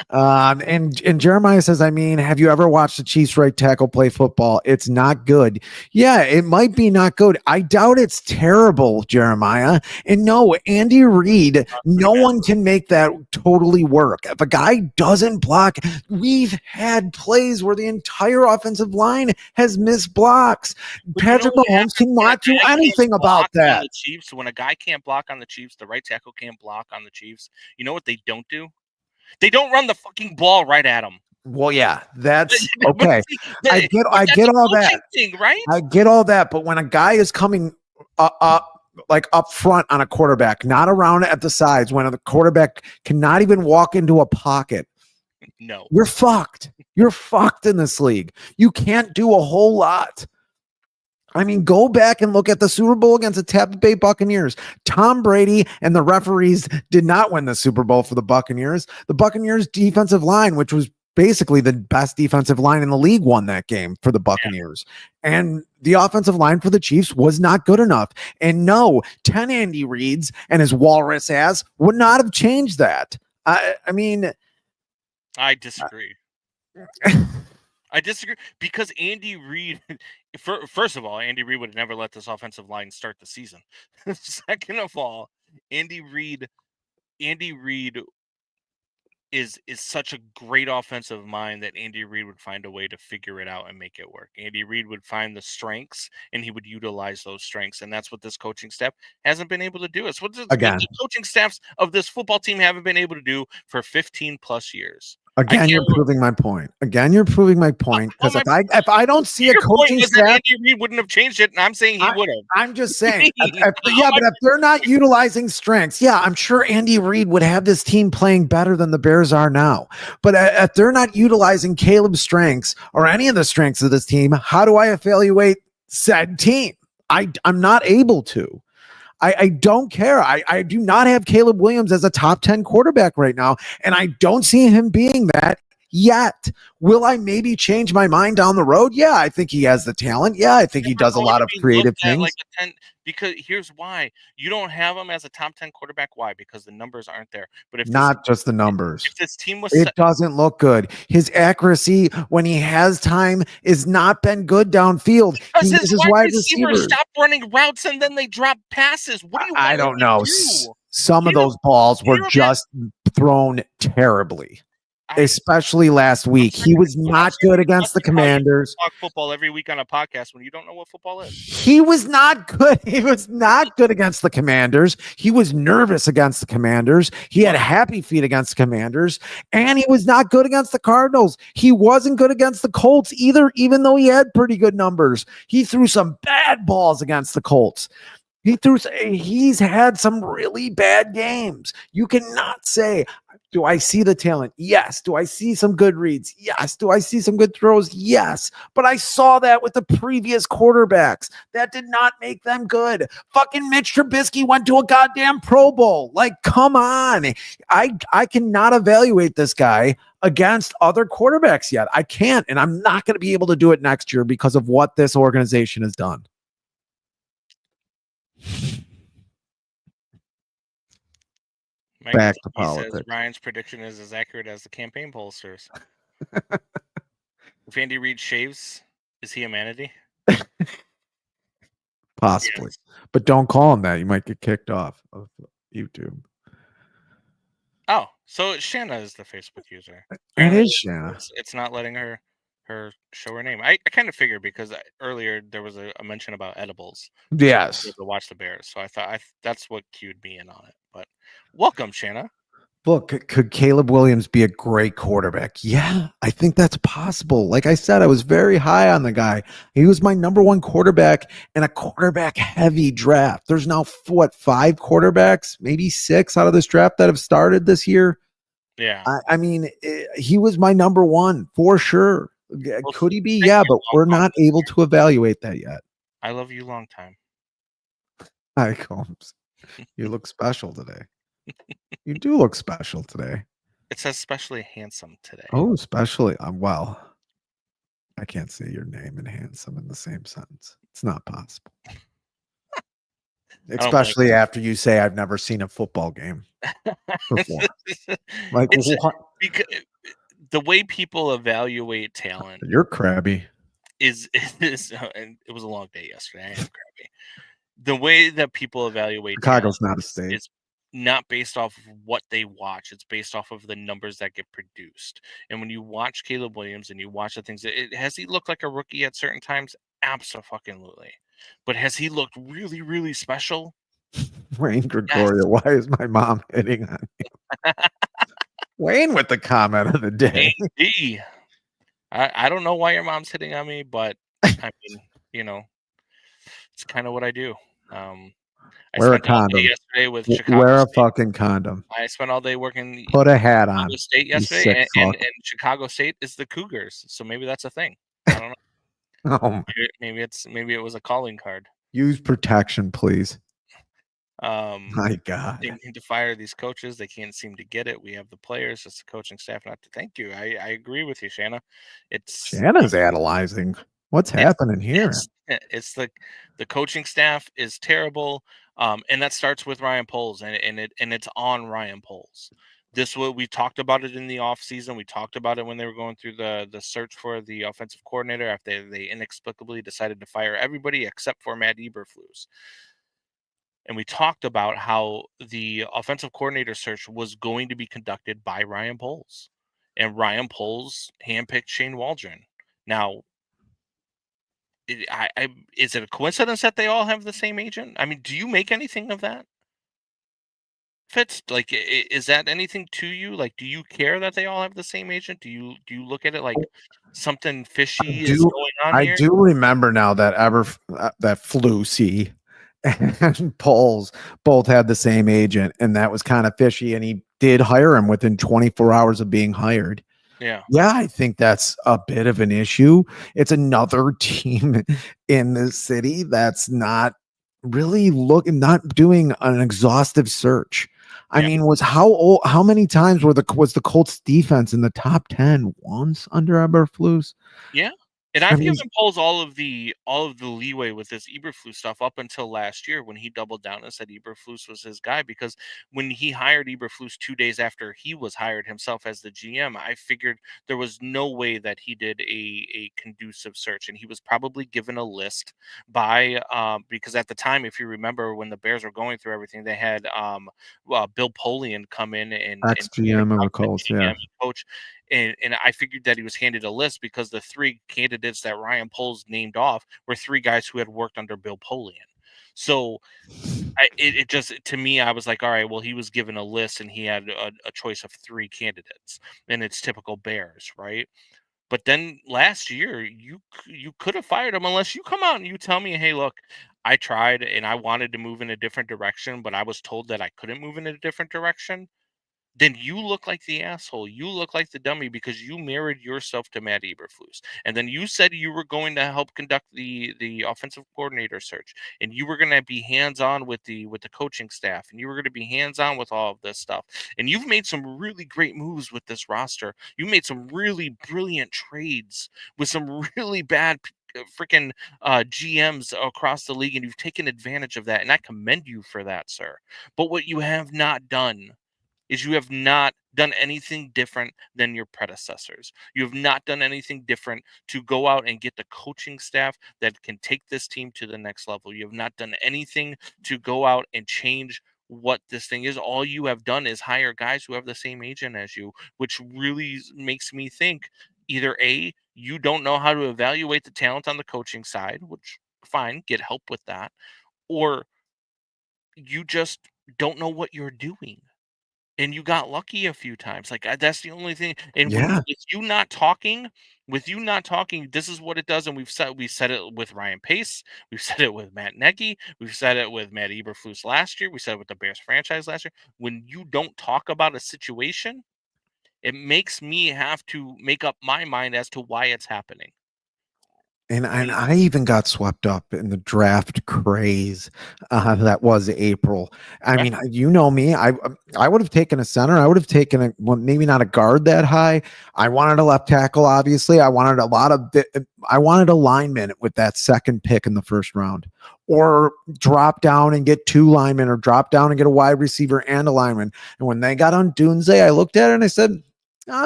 And Jeremiah says, I mean, have you ever watched the Chiefs right tackle play football? It's not good. Yeah, it might be not good. I doubt it's terrible, Jeremiah. And no, Andy Reid, no one can make that totally work. If a guy doesn't block, we've had plays where the entire offensive line has missed blocks. But Patrick Mahomes cannot do anything about that. The Chiefs, when a guy can't block on the Chiefs, the right tackle can't block on the Chiefs. You know what they don't do? They don't run the fucking ball right at him. Well, yeah, that's okay. I get all that. Thing, right? I get all that, but when a guy is coming like up front on a quarterback, not around at the sides, when the quarterback cannot even walk into a pocket, no, you're fucked. You're fucked in this league. You can't do a whole lot. I mean, go back and look at the Super Bowl against the Tampa Bay Buccaneers. Tom Brady and the referees did not win the Super Bowl for the Buccaneers. The Buccaneers defensive line, which was basically the best defensive line in the league, won that game for the Buccaneers. Yeah. And the offensive line for the Chiefs was not good enough. And no, 10 Andy Reids and his walrus ass would not have changed that. I mean, I disagree. I disagree because Andy Reid, first of all, Andy Reid would have never let this offensive line start the season. Second of all, Andy Reid is such a great offensive mind that Andy Reid would find a way to figure it out and make it work. Andy Reid would find the strengths and he would utilize those strengths. And that's what this coaching staff hasn't been able to do. It's what the coaching staffs of this football team haven't been able to do for 15 plus years. Again, you're proving my point. Because if I don't see a coaching staff, Andy Reid wouldn't have changed it, and I'm saying he would have. I'm just saying, but if they're not utilizing strengths, yeah, I'm sure Andy Reid would have this team playing better than the Bears are now. But if they're not utilizing Caleb's strengths or any of the strengths of this team, how do I evaluate said team? I'm not able to. I don't care. I do not have Caleb Williams as a top 10 quarterback right now, and I don't see him being that yet. Will I maybe change my mind down the road? Yeah, I think he has the talent. Yeah, I think he does a lot of creative things. Like a 10, because here's why. You don't have him as a top 10 quarterback. Why? Because the numbers aren't there. But if not just the numbers. If this team was doesn't look good. His accuracy when he has time is not been good downfield. Because his wide receivers stop running routes and then they drop passes. What do you want? I don't know. Some of those balls were just thrown terribly. Especially last week. He was not good against the Commanders. Talk football every week on a podcast when you don't know what football is. He was not good. He was not good against the Commanders. He was nervous against the Commanders. He had happy feet against the Commanders. And he was not good against the Cardinals. He wasn't good against the Colts either, even though he had pretty good numbers. He threw some bad balls against the Colts. He's had some really bad games. You cannot say, do I see the talent? Yes. Do I see some good reads? Yes. Do I see some good throws? Yes. But I saw that with the previous quarterbacks. That did not make them good. Fucking Mitch Trubisky went to a goddamn Pro Bowl. Like, come on. I cannot evaluate this guy against other quarterbacks yet. I can't, and I'm not going to be able to do it next year because of what this organization has done. Back to politics. Says Ryan's prediction is as accurate as the campaign pollsters. If Andy Reid shaves, is he a manatee? Possibly. Yes. But don't call him that. You might get kicked off of YouTube. Oh, so Shanna is the Facebook user. It is Shanna. It's not letting her show her name. I kind of figured because earlier there was a mention about edibles. Yes. To watch the Bears. So I thought that's what cued me in on it. But welcome, Shanna. Look, could Caleb Williams be a great quarterback? Yeah, I think that's possible. Like I said, I was very high on the guy. He was my number one quarterback in a quarterback heavy draft. There's now 5 quarterbacks, maybe 6 out of this draft that have started this year. Yeah. I mean, he was my number one for sure. Well, could he be? Yeah, but we're not able to evaluate that yet. I love you long time. Hi, Combs. You look special today. You do look special today. It says especially handsome today. Oh, especially. Well, I can't say your name and handsome in the same sentence. It's not possible. Especially after you say I've never seen a football game before. Like, what? Because the way people evaluate talent You're crabby. is and it was a long day yesterday. I am crabby. The way that people evaluate Chicago's talent not a state. is not based off of what they watch. It's based off of the numbers that get produced. And when you watch Caleb Williams and you watch the things, has he looked like a rookie at certain times? Absolutely. But has he looked really, really special? Wayne Gregorio, Yes. why is my mom hitting on you? Wayne with the comment of the day. D. I don't know why your mom's hitting on me, but I mean, it's kind of what I do. I Wear a spent all condom. day yesterday with Chicago Wear a State. fucking condom. I spent all day working. Put a hat on. Chicago State you sick yesterday, and fuck. Chicago State is the Cougars, so maybe that's a thing. I don't know. Oh, Maybe it was a calling card. use protection, please. My God. They need to fire these coaches. They can't seem to get it. We have the players. It's the coaching staff not to. Thank you. I agree with you, Shanna. Shanna's analyzing. What's happening here? It's the coaching staff is terrible. And that starts with Ryan Poles, and it's on Ryan Poles. We talked about it in the offseason. We talked about it when they were going through the search for the offensive coordinator after they inexplicably decided to fire everybody except for Matt Eberflus. And we talked about how the offensive coordinator search was going to be conducted by Ryan Poles. And Ryan Poles handpicked Shane Waldron. Now, is it a coincidence that they all have the same agent? I mean, do you make anything of that? Fitz, like, is that anything to you? Like, do you care that they all have the same agent? Do you look at it like something fishy is going on here? I do remember now that that Flusy and Poles both had the same agent, and that was kind of fishy, and he did hire him within 24 hours of being hired. Yeah, I think that's a bit of an issue. It's another team in the city that's not really not doing an exhaustive search. I mean, how many times was the Colts defense in the top 10 once under Eberflus? Yeah. And I've given Poles all of the leeway with this Eberflus stuff up until last year when he doubled down and said Eberflus was his guy, because when he hired Eberflus 2 days after he was hired himself as the GM, I figured there was no way that he did a conducive search, and he was probably given a list by because at the time, if you remember, when the Bears were going through everything, they had Bill Polian come in and ex-GM of the Colts, coach. And I figured that he was handed a list because the three candidates that Ryan Poles named off were three guys who had worked under Bill Polian. So it just, to me, I was like, all right, well, he was given a list and he had a choice of three candidates, and it's typical Bears, right? But then last year, you could have fired him unless you come out and you tell me, hey, look, I tried and I wanted to move in a different direction, but I was told that I couldn't move in a different direction. Then you look like the asshole. You look like the dummy because you married yourself to Matt Eberflus. And then you said you were going to help conduct the offensive coordinator search, and you were going to be hands-on with the coaching staff, and you were going to be hands-on with all of this stuff. And you've made some really great moves with this roster. You made some really brilliant trades with some really bad freaking GMs across the league, and you've taken advantage of that. And I commend you for that, sir. But what you have not done is you have not done anything different than your predecessors. You have not done anything different to go out and get the coaching staff that can take this team to the next level. You have not done anything to go out and change what this thing is. All you have done is hire guys who have the same agent as you, which really makes me think either A, you don't know how to evaluate the talent on the coaching side, which fine, get help with that, or you just don't know what you're doing. And you got lucky a few times. Like, that's the only thing. And with you not talking, this is what it does. And we said it with Ryan Pace. We've said it with Matt Nagy. We've said it with Matt Eberflus last year. We said it with the Bears franchise last year. When you don't talk about a situation, it makes me have to make up my mind as to why it's happening. And I even got swept up in the draft craze that was April. I mean, you know me. I would have taken a center. I would have taken maybe not a guard that high. I wanted a left tackle, obviously. I wanted a lineman with that second pick in the first round. or drop down and get 2 linemen, or drop down and get a wide receiver and a lineman. And when they got on Dunze, I looked at it and I said,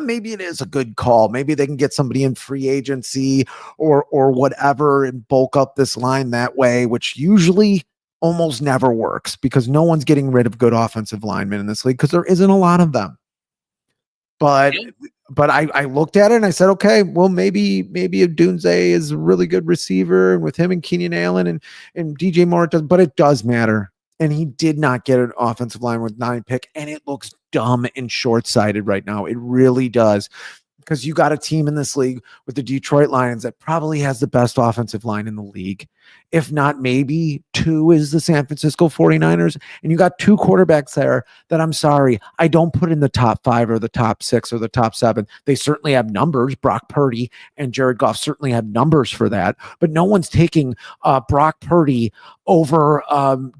maybe it is a good call. Maybe they can get somebody in free agency or whatever and bulk up this line that way, which usually almost never works because no one's getting rid of good offensive linemen in this league because there isn't a lot of them. But I looked at it and I said, okay, well, maybe if Dunze is a really good receiver, and with him and Keenan Allen and DJ Moore, but it does matter. And he did not get an offensive line with 9 pick, and it looks dumb and short-sighted right now. It really does. Because you got a team in this league with the Detroit Lions that probably has the best offensive line in the league. If not, maybe 2 is the San Francisco 49ers. And you got 2 quarterbacks there that, I'm sorry, I don't put in the top 5 or the top 6 or the top 7. They certainly have numbers. Brock Purdy and Jared Goff certainly have numbers for that. But no one's taking Brock Purdy over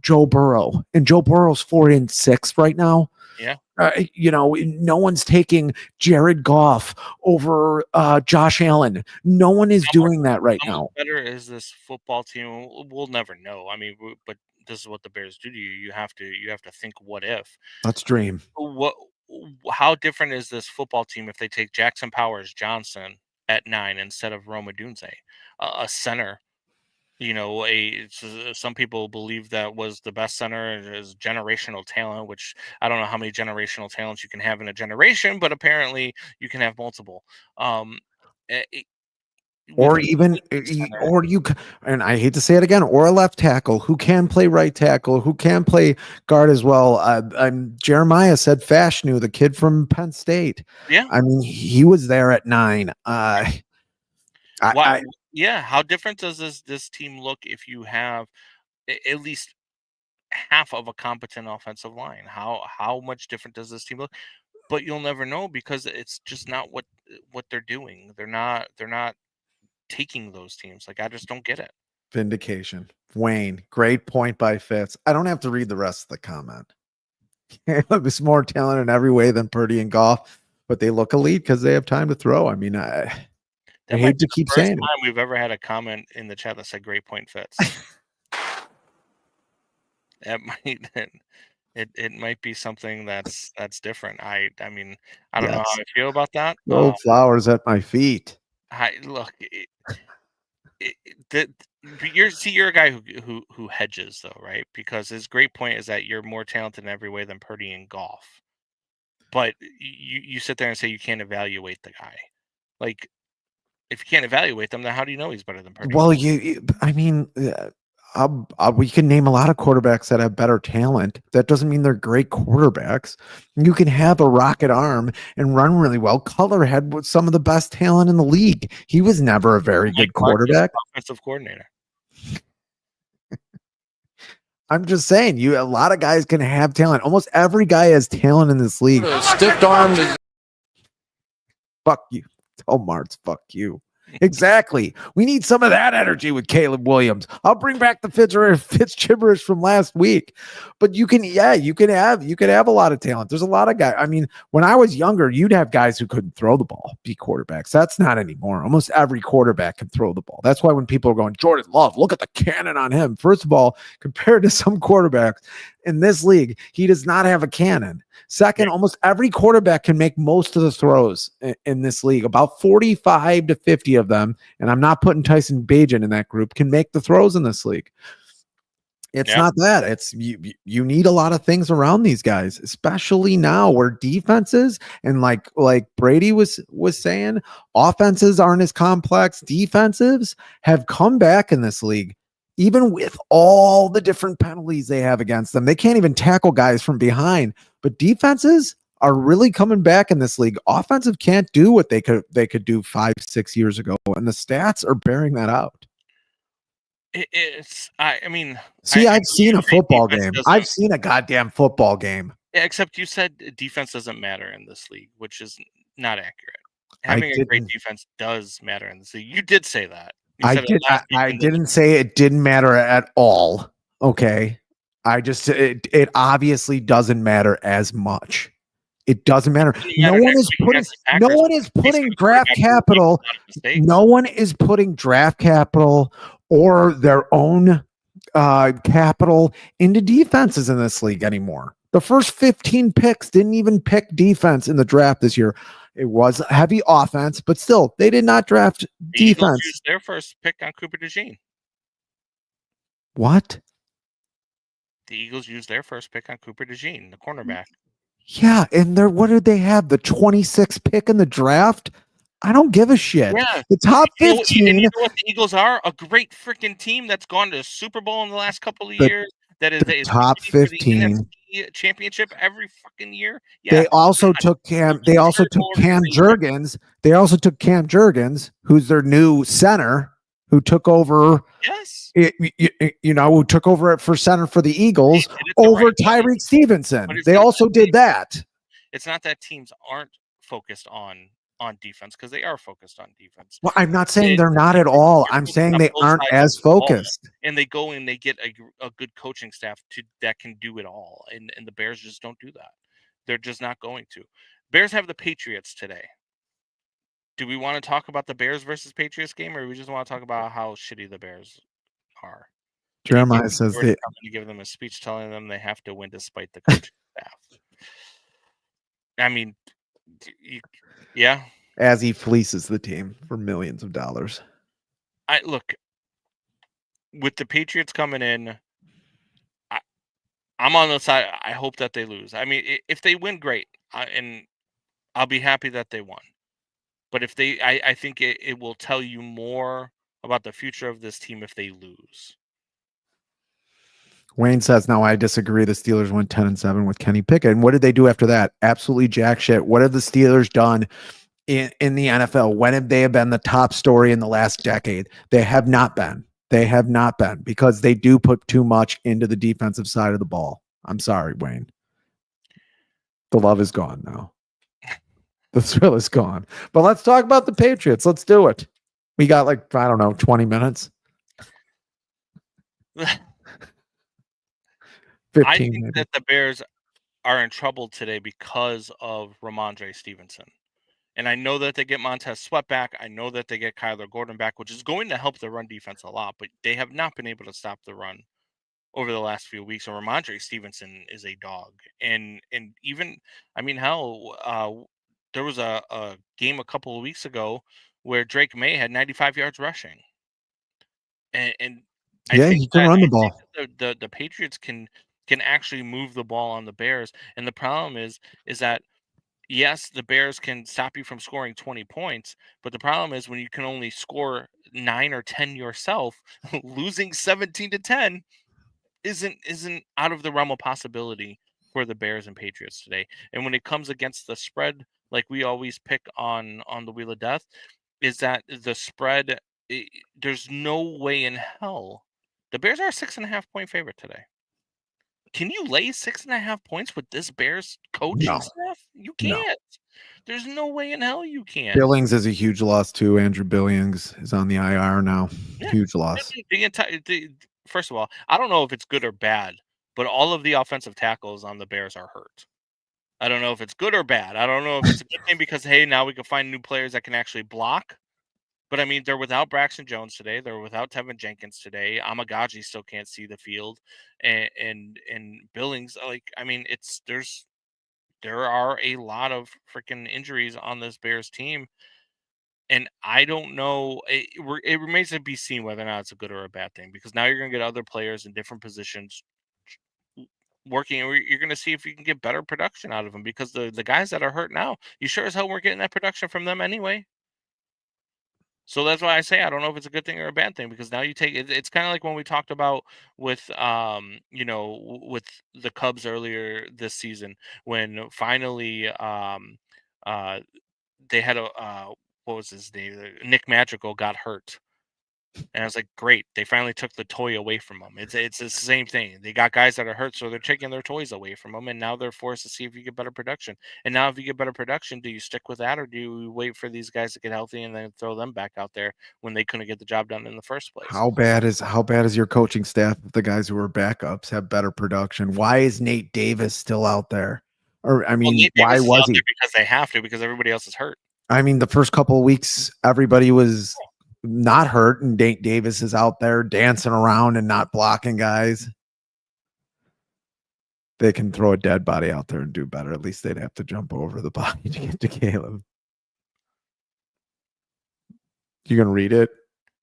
Joe Burrow. And Joe Burrow's 4-6 right now. Yeah. No one's taking Jared Goff over Josh Allen. No one is doing that right now. How much better is this football team? We'll never know. I mean, but this is what the Bears do to you. You have to think, what if? Let's dream. How different is this football team if they take Jackson Powers Johnson at 9 instead of Roma Dunze, a center? Some people believe that was the best center is generational talent, which I don't know how many generational talents you can have in a generation, but apparently you can have multiple. Or you, and I hate to say it again, or a left tackle who can play right tackle, who can play guard as well. Jeremiah said Fashanu, the kid from Penn State. Yeah. I mean, he was there at 9. How different does this team look if you have at least half of a competent offensive line? How much different does this team look? But you'll never know because it's just not what they're doing. They're not taking those teams. Like, I just don't get it. Vindication. Wayne, great point by Fitz. I don't have to read the rest of the comment. It's more talent in every way than Purdy and Goff, but they look elite because they have time to throw. I mean, I hate to keep saying it. First time we've ever had a comment in the chat that said "Great point, Fitz." It might be something that's different. I mean, I don't know how I feel about that. Gold flowers at my feet. You're a guy who hedges though, right? Because his great point is that you're more talented in every way than Purdy and Goff. But you sit there and say you can't evaluate the guy. Like, if you can't evaluate them, then how do you know he's better than Purdy? Well, we can name a lot of quarterbacks that have better talent. That doesn't mean they're great quarterbacks. You can have a rocket arm and run really well. Cutler had some of the best talent in the league. He was never a very good quarterback. Offensive coordinator. I'm just saying, a lot of guys can have talent. Almost every guy has talent in this league. Stiff-armed. Fuck you. Tell Martz, fuck you. Exactly. We need some of that energy with Caleb Williams. I'll bring back the Fitz gibberish from last week. But you can have a lot of talent. There's a lot of guys. I mean, when I was younger, you'd have guys who couldn't throw the ball be quarterbacks. That's not anymore. Almost every quarterback can throw the ball. That's why when people are going, Jordan Love, look at the cannon on him. First of all, compared to some quarterbacks in this league, he does not have a cannon. Second, almost every quarterback can make most of the throws in this league. About 45 to 50 of them, and I'm not putting Tyson Bagent in that group, can make the throws in this league. It's not that. It's you need a lot of things around these guys, especially now where defenses and like Brady was saying, offenses aren't as complex. Defensives have come back in this league. Even with all the different penalties they have against them, they can't even tackle guys from behind. But defenses are really coming back in this league. Offensive can't do what they could do 5-6 years ago, and the stats are bearing that out. I've seen a football game. I've seen a goddamn football game. Yeah, except you said defense doesn't matter in this league, which is not accurate. Having a great defense does matter in this league. You did say that. I didn't say it didn't matter at all. Okay. It obviously doesn't matter as much. It doesn't matter. No one is putting draft capital. No one is putting draft capital or their own capital into defenses in this league anymore. The first 15 picks didn't even pick defense in the draft this year. It was heavy offense, but still, they did not draft The Eagles defense. used their first pick on Cooper DeJean. What? The Eagles used their first pick on Cooper DeJean, the cornerback. Yeah, and what did they have? The 26th pick in the draft? I don't give a shit. Yeah. The top 15. You know what the Eagles are? A great freaking team that's gone to the Super Bowl in the last couple of years. That is the top 15 for the NFC championship every fucking year. Yeah, they also took Cam. They also took Cam Jurgens. They also took Cam Jurgens, who's their new center, who took over. Yes. Who took over for center for the Eagles over Tyreek Stevenson. They also did that. It's not that teams aren't focused on defense, because they are focused on defense. Well, I'm not saying they're not at all. I'm saying they aren't as focused. And they go and they get a good coaching staff that can do it all. And the Bears just don't do that. They're just not going to. Bears have the Patriots today. Do we want to talk about the Bears versus Patriots game, or we just want to talk about how shitty the Bears are? Jeremiah says they give them a speech telling them they have to win despite the coaching staff. I mean, yeah. As he fleeces the team for millions of dollars. Look, with the Patriots coming in, I'm on the side. I hope that they lose. I mean, if they win, great, and I'll be happy that they won. But if I think it will tell you more about the future of this team if they lose. Wayne says, no, I disagree. The Steelers went 10-7 with Kenny Pickett. And what did they do after that? Absolutely jack shit. What have the Steelers done in the NFL? When have they been the top story in the last decade? They have not been. They have not been, because they do put too much into the defensive side of the ball. I'm sorry, Wayne. The love is gone now. The thrill is gone. But let's talk about the Patriots. Let's do it. We got 20 minutes. 15 I think maybe. that the Bears are in trouble today because of Ramondre Stevenson. And I know that they get Montez Sweat back. I know that they get Kyler Gordon back, which is going to help the run defense a lot, but they have not been able to stop the run over the last few weeks. And Ramondre Stevenson is a dog. And even, I mean, hell, there was a game a couple of weeks ago where Drake May had 95 yards rushing. And I think he can run the ball. The Patriots can actually move the ball on the Bears. And the problem is that, yes, the Bears can stop you from scoring 20 points, but the problem is when you can only score 9 or 10 yourself, losing 17-10 isn't out of the realm of possibility for the Bears and Patriots today. And when it comes against the spread, like we always pick on the Wheel of Death, is that the spread, there's no way in hell. The Bears are a 6.5 point favorite today. Can you lay 6.5 points with this Bears coaching staff? You can't. No. There's no way in hell you can. Billings is a huge loss too. Andrew Billings is on the IR now. Yeah. Huge loss. First of all, I don't know if it's good or bad, but all of the offensive tackles on the Bears are hurt. I don't know if it's good or bad. I don't know if it's a good thing because, hey, now we can find new players that can actually block. But, I mean, they're without Braxton Jones today. They're without Tevin Jenkins today. Amagaji still can't see the field. And Billings, I mean, there are a lot of freaking injuries on this Bears team. And I don't know. It remains to be seen whether or not it's a good or a bad thing, because now you're going to get other players in different positions working, and you're going to see if you can get better production out of them, because the guys that are hurt now, you sure as hell weren't getting that production from them anyway. So that's why I say I don't know if it's a good thing or a bad thing, because now you take it. It's kind of like when we talked about with with the Cubs earlier this season, when finally they had what was his name? Nick Madrigal got hurt. And I was like, great. They finally took the toy away from them. It's the same thing. They got guys that are hurt, so they're taking their toys away from them, and now they're forced to see if you get better production. And now if you get better production, do you stick with that, or do you wait for these guys to get healthy and then throw them back out there when they couldn't get the job done in the first place? How bad is your coaching staff if the guys who are backups have better production? Why is Nate Davis still out there? Or I mean, why was he? Because they have to, because everybody else is hurt. I mean, the first couple of weeks, everybody was not hurt, and Nate Davis is out there dancing around and not blocking guys. They can throw a dead body out there and do better. At least they'd have to jump over the body to get to Caleb. You gonna read it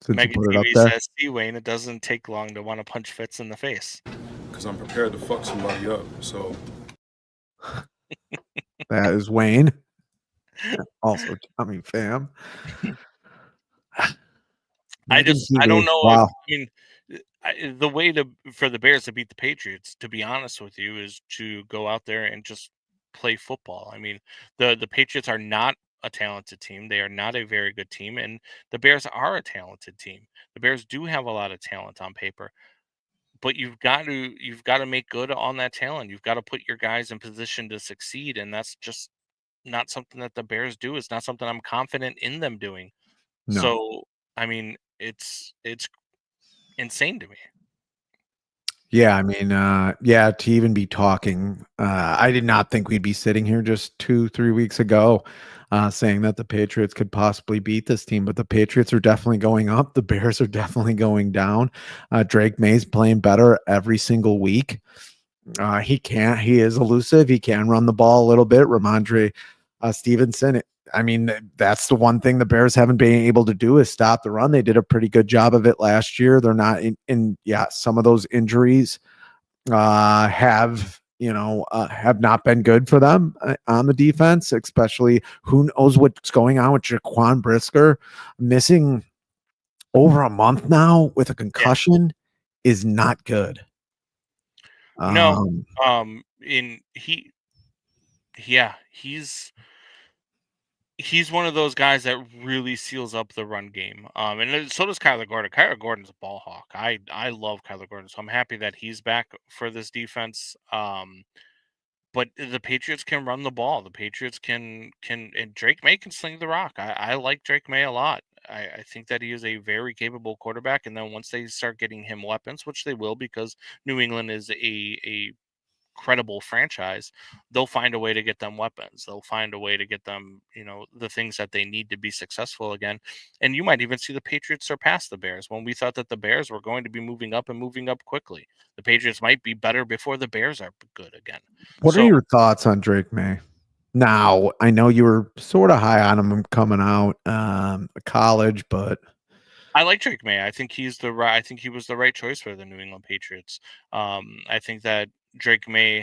since Megan you put it up TV there? says, "See, Wayne, it doesn't take long to want to punch Fitz in the face." Because I'm prepared to fuck somebody up. So That is Wayne. Also, Tommy Pham. I Megan don't TV. know Wow. the way for the Bears to beat the Patriots, to be honest with you, is to go out there and just play football. I mean, the Patriots are not a talented team. They are not a very good team, and the Bears are a talented team. The Bears do have a lot of talent on paper, but you've got to make good on that talent. You've got to put your guys in position to succeed, and that's just not something that the Bears do. It's not something I'm confident in them doing. No. So, I mean, it's insane to me. Yeah, I mean, to even be talking, I did not think we'd be sitting here just 2-3 weeks ago saying that the Patriots could possibly beat this team, but the Patriots are definitely going up. The Bears are definitely going down. Drake May's playing better every single week. He is elusive. He can run the ball a little bit. Ramondre Stevenson, I mean, that's the one thing the Bears haven't been able to do is stop the run. They did a pretty good job of it last year. They're not some of those injuries have not been good for them on the defense, especially who knows what's going on with Jaquan Brisker missing over a month now with a concussion is not good. No, he's one of those guys that really seals up the run game. And so does Kyler Gordon. Kyler Gordon's a ball hawk. I love Kyler Gordon, so I'm happy that he's back for this defense. But the Patriots can run the ball. The Patriots can and Drake May can sling the rock. I like Drake May a lot. I think that he is a very capable quarterback. And then once they start getting him weapons, which they will, because New England is a credible franchise, they'll find a way to get them weapons. They'll find a way to get them, the things that they need to be successful again. And you might even see the Patriots surpass the Bears. When we thought that the Bears were going to be moving up and moving up quickly, the Patriots might be better before the Bears are good again. What are your thoughts on Drake May? Now, I know you were sort of high on him coming out college, but I like Drake May. I think he was the right choice for the New England Patriots. I think that Drake May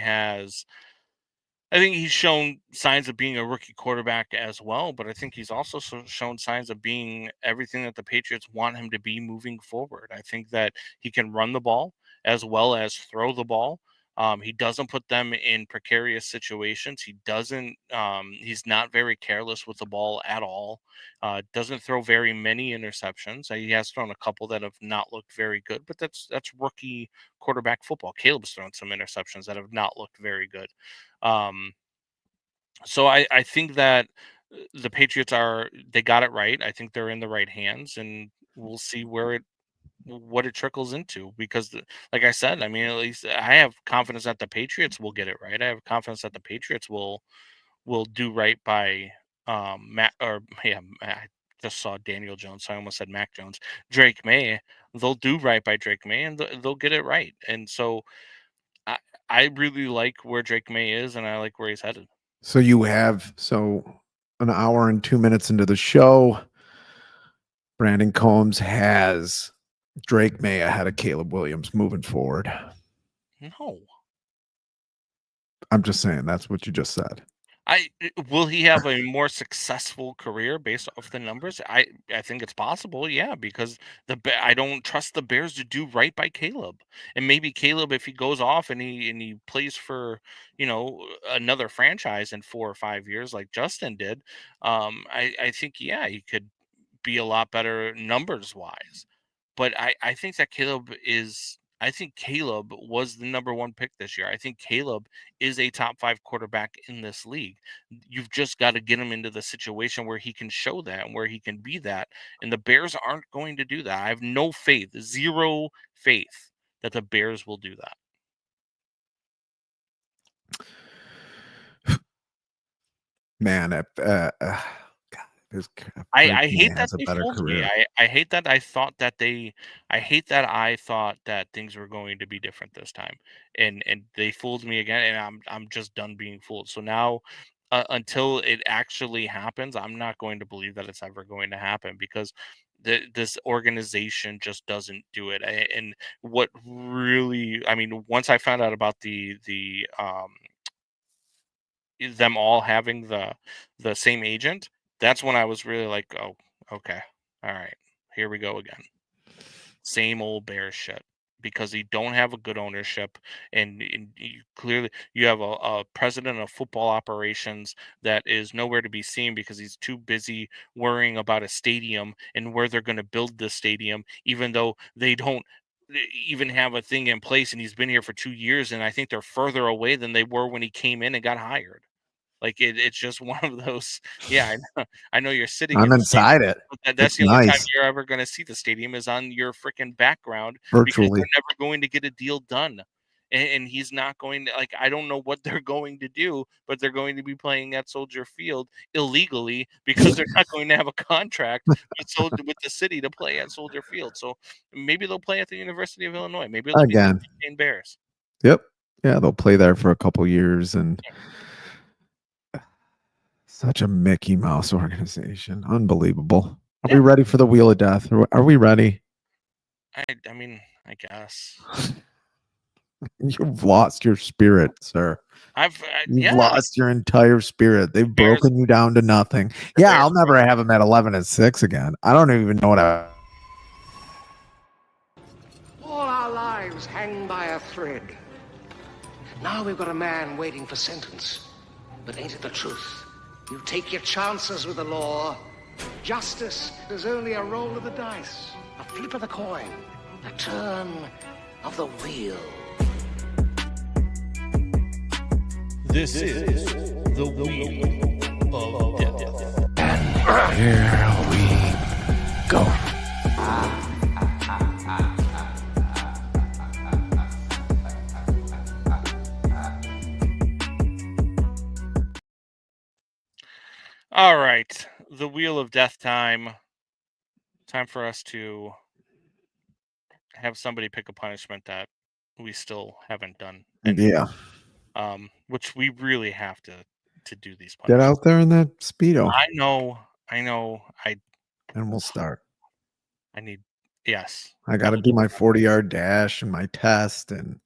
he's shown signs of being a rookie quarterback as well, but I think he's also shown signs of being everything that the Patriots want him to be moving forward. I think that he can run the ball as well as throw the ball. He doesn't put them in precarious situations. He doesn't. He's not very careless with the ball at all. Doesn't throw very many interceptions. He has thrown a couple that have not looked very good, but that's rookie quarterback football. Caleb's thrown some interceptions that have not looked very good. So I think that the Patriots they got it right. I think they're in the right hands, and we'll see what it trickles into, because like I said, I mean, at least I have confidence that the Patriots will get it right. I have confidence that the Patriots will do right by I just saw Daniel Jones, so I almost said Mac Jones. Drake May, they'll do right by Drake May, and they'll get it right. And so I really like where Drake May is, and I like where he's headed. So an hour and 2 minutes into the show, Brandon Combs has Drake May ahead of Caleb Williams moving forward. No. I'm just saying that's what you just said. Will he have a more successful career based off the numbers? I think it's possible, yeah, because I don't trust the Bears to do right by Caleb. And maybe Caleb, if he goes off and he plays for, another franchise in 4 or 5 years like Justin did, I think, yeah, he could be a lot better numbers wise. But I think that I think Caleb was the number 1 pick this year. I think Caleb is a top 5 quarterback in this league. You've just got to get him into the situation where he can show that and where he can be that. And the Bears aren't going to do that. I have no faith, zero faith that the Bears will do that. Man, God, I hate that has a they better fooled me. career. I hate that I thought that I hate that I thought that things were going to be different this time, and they fooled me again, and I'm just done being fooled. So now, until it actually happens, I'm not going to believe that it's ever going to happen because this organization just doesn't do it. And what really, I mean, once I found out about the them all having the same agent, that's when I was really like, oh, okay, all right, here we go again. Same old bear shit because you don't have a good ownership, and you clearly you have a president of football operations that is nowhere to be seen because he's too busy worrying about a stadium and where they're going to build the stadium, even though they don't even have a thing in place, and he's been here for 2 years, and I think they're further away than they were when he came in and got hired. Like it's just one of those. Yeah, I know you're sitting I'm in the stadium, inside it. but that's It's the only time nice. you're ever going to see the stadium is on your freaking background because Virtually. they're never going to get a deal done. And he's not going to like. I don't know what they're going to do, but they're going to be playing at Soldier Field illegally because they're not going to have a contract with the city to play at Soldier Field. So maybe they'll play at the University of Illinois. Maybe it'll be the Again. Champaign Bears. Yep. Yeah, they'll play there for a couple years, and such a Mickey Mouse organization. Unbelievable. Are we ready for the Wheel of Death? Are we ready? I mean, I guess. You've lost your spirit, sir. You've lost your entire spirit. They've broken you down to nothing. Yeah, I'll never have them at 11-6 again. I don't even know what I. All our lives hang by a thread. Now we've got a man waiting for sentence. But ain't it the truth? You take your chances with the law. Justice is only a roll of the dice, a flip of the coin, a turn of the wheel. This is the Wheel of Death. And here we go. All right, the Wheel of Death time. Time for us to have somebody pick a punishment that we still haven't done. Yeah. Which we really have to do these punishments. Get out there in that Speedo. I know. And we'll start. Yes. I got to do my 40-yard dash and my test, and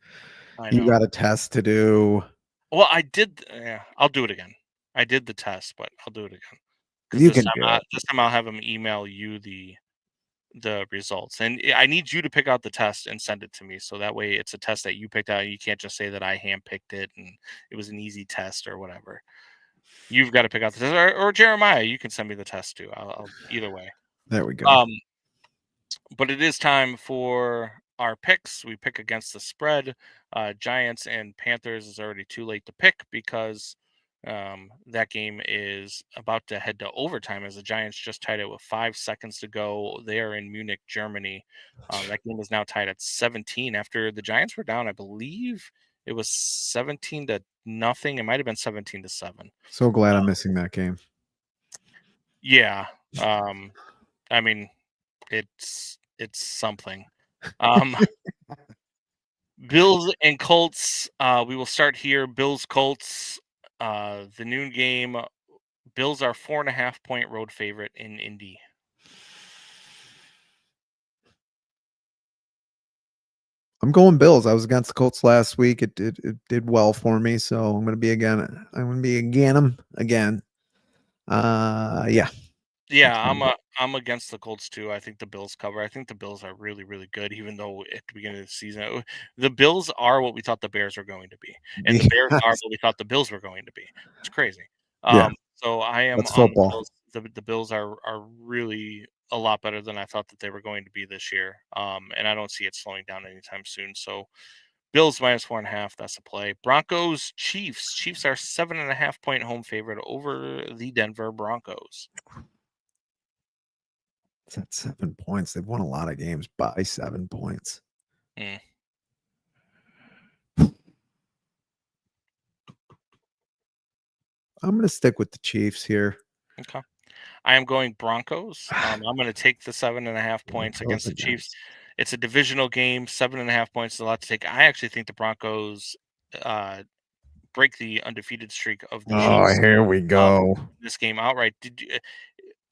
you got a test to do. Well, I did. Yeah, I'll do it again. I did the test, but I'll do it again. You can do it. This time I'll have him email you the results, and I need you to pick out the test and send it to me, so that way it's a test that you picked out. You can't just say that I handpicked it and it was an easy test or whatever. You've got to pick out the test, or Jeremiah, you can send me the test too. I'll either way. There we go. But it is time for our picks. We pick against the spread. Giants and Panthers is already too late to pick because that game is about to head to overtime as the Giants just tied it with 5 seconds to go. They are in Munich, Germany. That game is now tied at 17 after the Giants were down. I believe it was 17-0. It might have been 17-7. So glad I'm missing that game. Yeah. I mean, it's something. Bills and Colts. We will start here. Bills, Colts. The noon game. Bills are 4.5-point road favorite in Indy. I'm going Bills. I was against the Colts last week. It did well for me, so I'm going to be again. I'm going to be them again. Yeah. Yeah, I'm against the Colts too. I think the Bills cover. I think the Bills are really, really good, even though at the beginning of the season, the Bills are what we thought the Bears were going to be, and the Bears are what we thought the Bills were going to be. It's crazy. Yeah. So I am That's on football. the Bills. The Bills are really a lot better than I thought that they were going to be this year. And I don't see it slowing down anytime soon. So Bills minus 4.5. That's a play. Broncos, Chiefs. Chiefs are 7.5-point home favorite over the Denver Broncos. It's at 7 points. They've won a lot of games by 7 points. Mm. I'm going to stick with the Chiefs here. Okay. I am going Broncos. I'm going to take the 7.5 points against the Chiefs. It's a divisional game. 7.5 points is a lot to take. I actually think the Broncos break the undefeated streak of the Chiefs. Here we go. This game outright. Did you,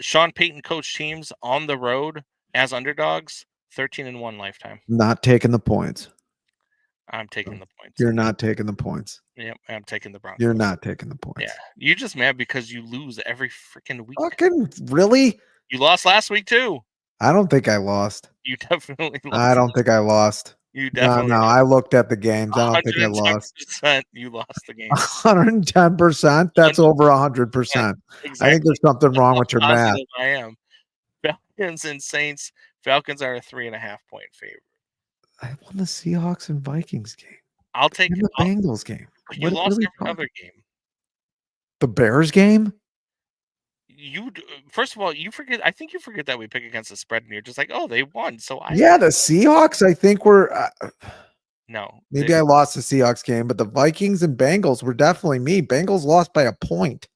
Sean Payton coach teams on the road as underdogs? 13-1 lifetime. Not taking the points. I'm taking the points. You're not taking the points. Yep, I'm taking the Broncos. You're not taking the points. Yeah, you're just mad because you lose every freaking week. Fucking really? You lost last week too. I don't think I lost. You definitely lost. I don't think I lost. You definitely. No. I looked at the games. I don't think I lost. 110%. You lost the game. 110%. That's over 100%. Exactly. I think there's something wrong with your math. I am. Falcons and Saints. Falcons are a 3.5 point favorite. I won the Seahawks and Vikings game. I'll take the Bengals game. You lost every other game. The Bears game? You first of all, you forget. I think you forget that we pick against the spread, and you're just like, "Oh, they won." So the Seahawks. I think were no. Maybe I lost the Seahawks game, but the Vikings and Bengals were definitely me. Bengals lost by a point.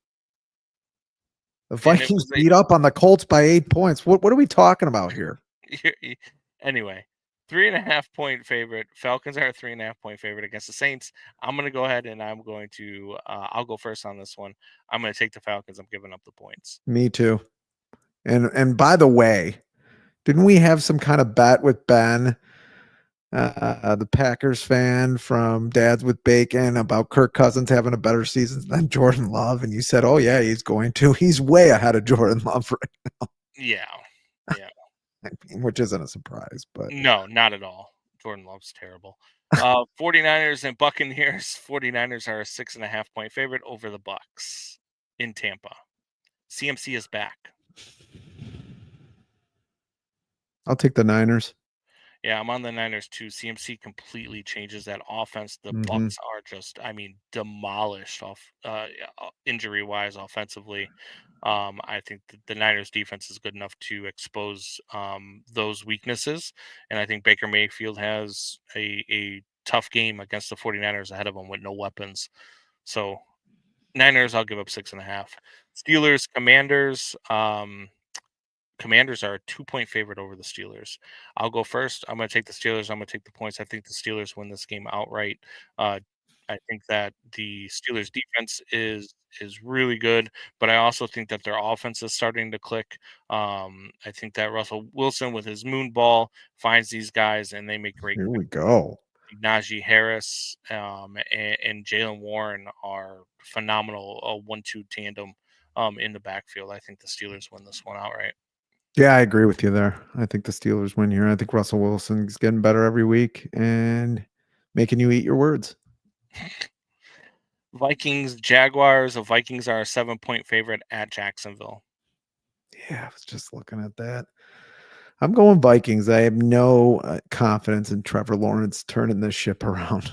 The Vikings beat up on the Colts by 8 points. What are we talking about here? Anyway, 3.5 point favorite. Falcons are a 3.5 point favorite against the Saints. I'm going to go ahead and I'm going to I'll go first on this one. I'm going to take the Falcons. I'm giving up the points. Me too. And by the way, didn't we have some kind of bet with Ben, the Packers fan from Dads with Bacon, about Kirk Cousins having a better season than Jordan Love? And you said, "Oh yeah, he's going to. He's way ahead of Jordan Love right now." Yeah. I mean, which isn't a surprise, but no, not at all. Jordan Love's terrible. 49ers and Buccaneers. 49ers are a 6.5 point favorite over the Bucks in Tampa. CMC is back. I'll take the Niners. Yeah, I'm on the Niners too. CMC completely changes that offense. The Bucks are just, demolished off injury-wise offensively. I think the Niners defense is good enough to expose those weaknesses. And I think Baker Mayfield has a tough game against the 49ers ahead of him with no weapons. So Niners, I'll give up 6.5. Steelers, Commanders. Commanders are a 2 point favorite over the Steelers. I'll go first. I'm going to take the Steelers. I'm going to take the points. I think the Steelers win this game outright. I think that the Steelers defense is really good, but I also think that their offense is starting to click. I think that Russell Wilson with his moon ball finds these guys and they make great. Here we go. Najee Harris and Jalen Warren are phenomenal. A 1-2 tandem in the backfield. I think the Steelers win this one outright. Yeah, I agree with you there. I think the Steelers win here. I think Russell Wilson's getting better every week and making you eat your words. Vikings, Jaguars. The Vikings are a 7 point favorite at Jacksonville. Yeah, I was just looking at that. I'm going Vikings. I have no confidence in Trevor Lawrence turning this ship around.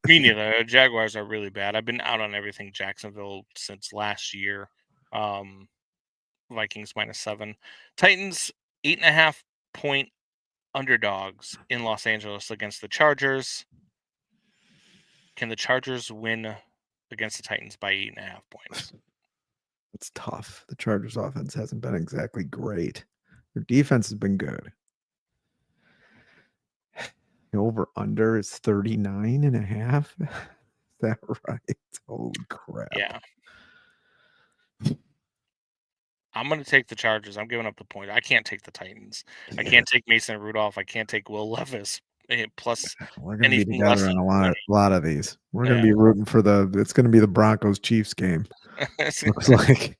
Me neither. The Jaguars are really bad. I've been out on everything Jacksonville since last year. Vikings -7. Titans 8.5 point underdogs in Los Angeles against the Chargers. Can the Chargers win against the Titans by 8.5 points? It's tough. The Chargers offense hasn't been exactly great. Their defense has been good. The over under is 39.5. Is that right? Holy crap. Yeah. I'm going to take the Chargers. I'm giving up the point. I can't take the Titans. I can't take Mason Rudolph. I can't take Will Levis. Plus, we're going to be together in a lot of these. We're going to be rooting for it's going to be the Broncos Chiefs game. Looks like.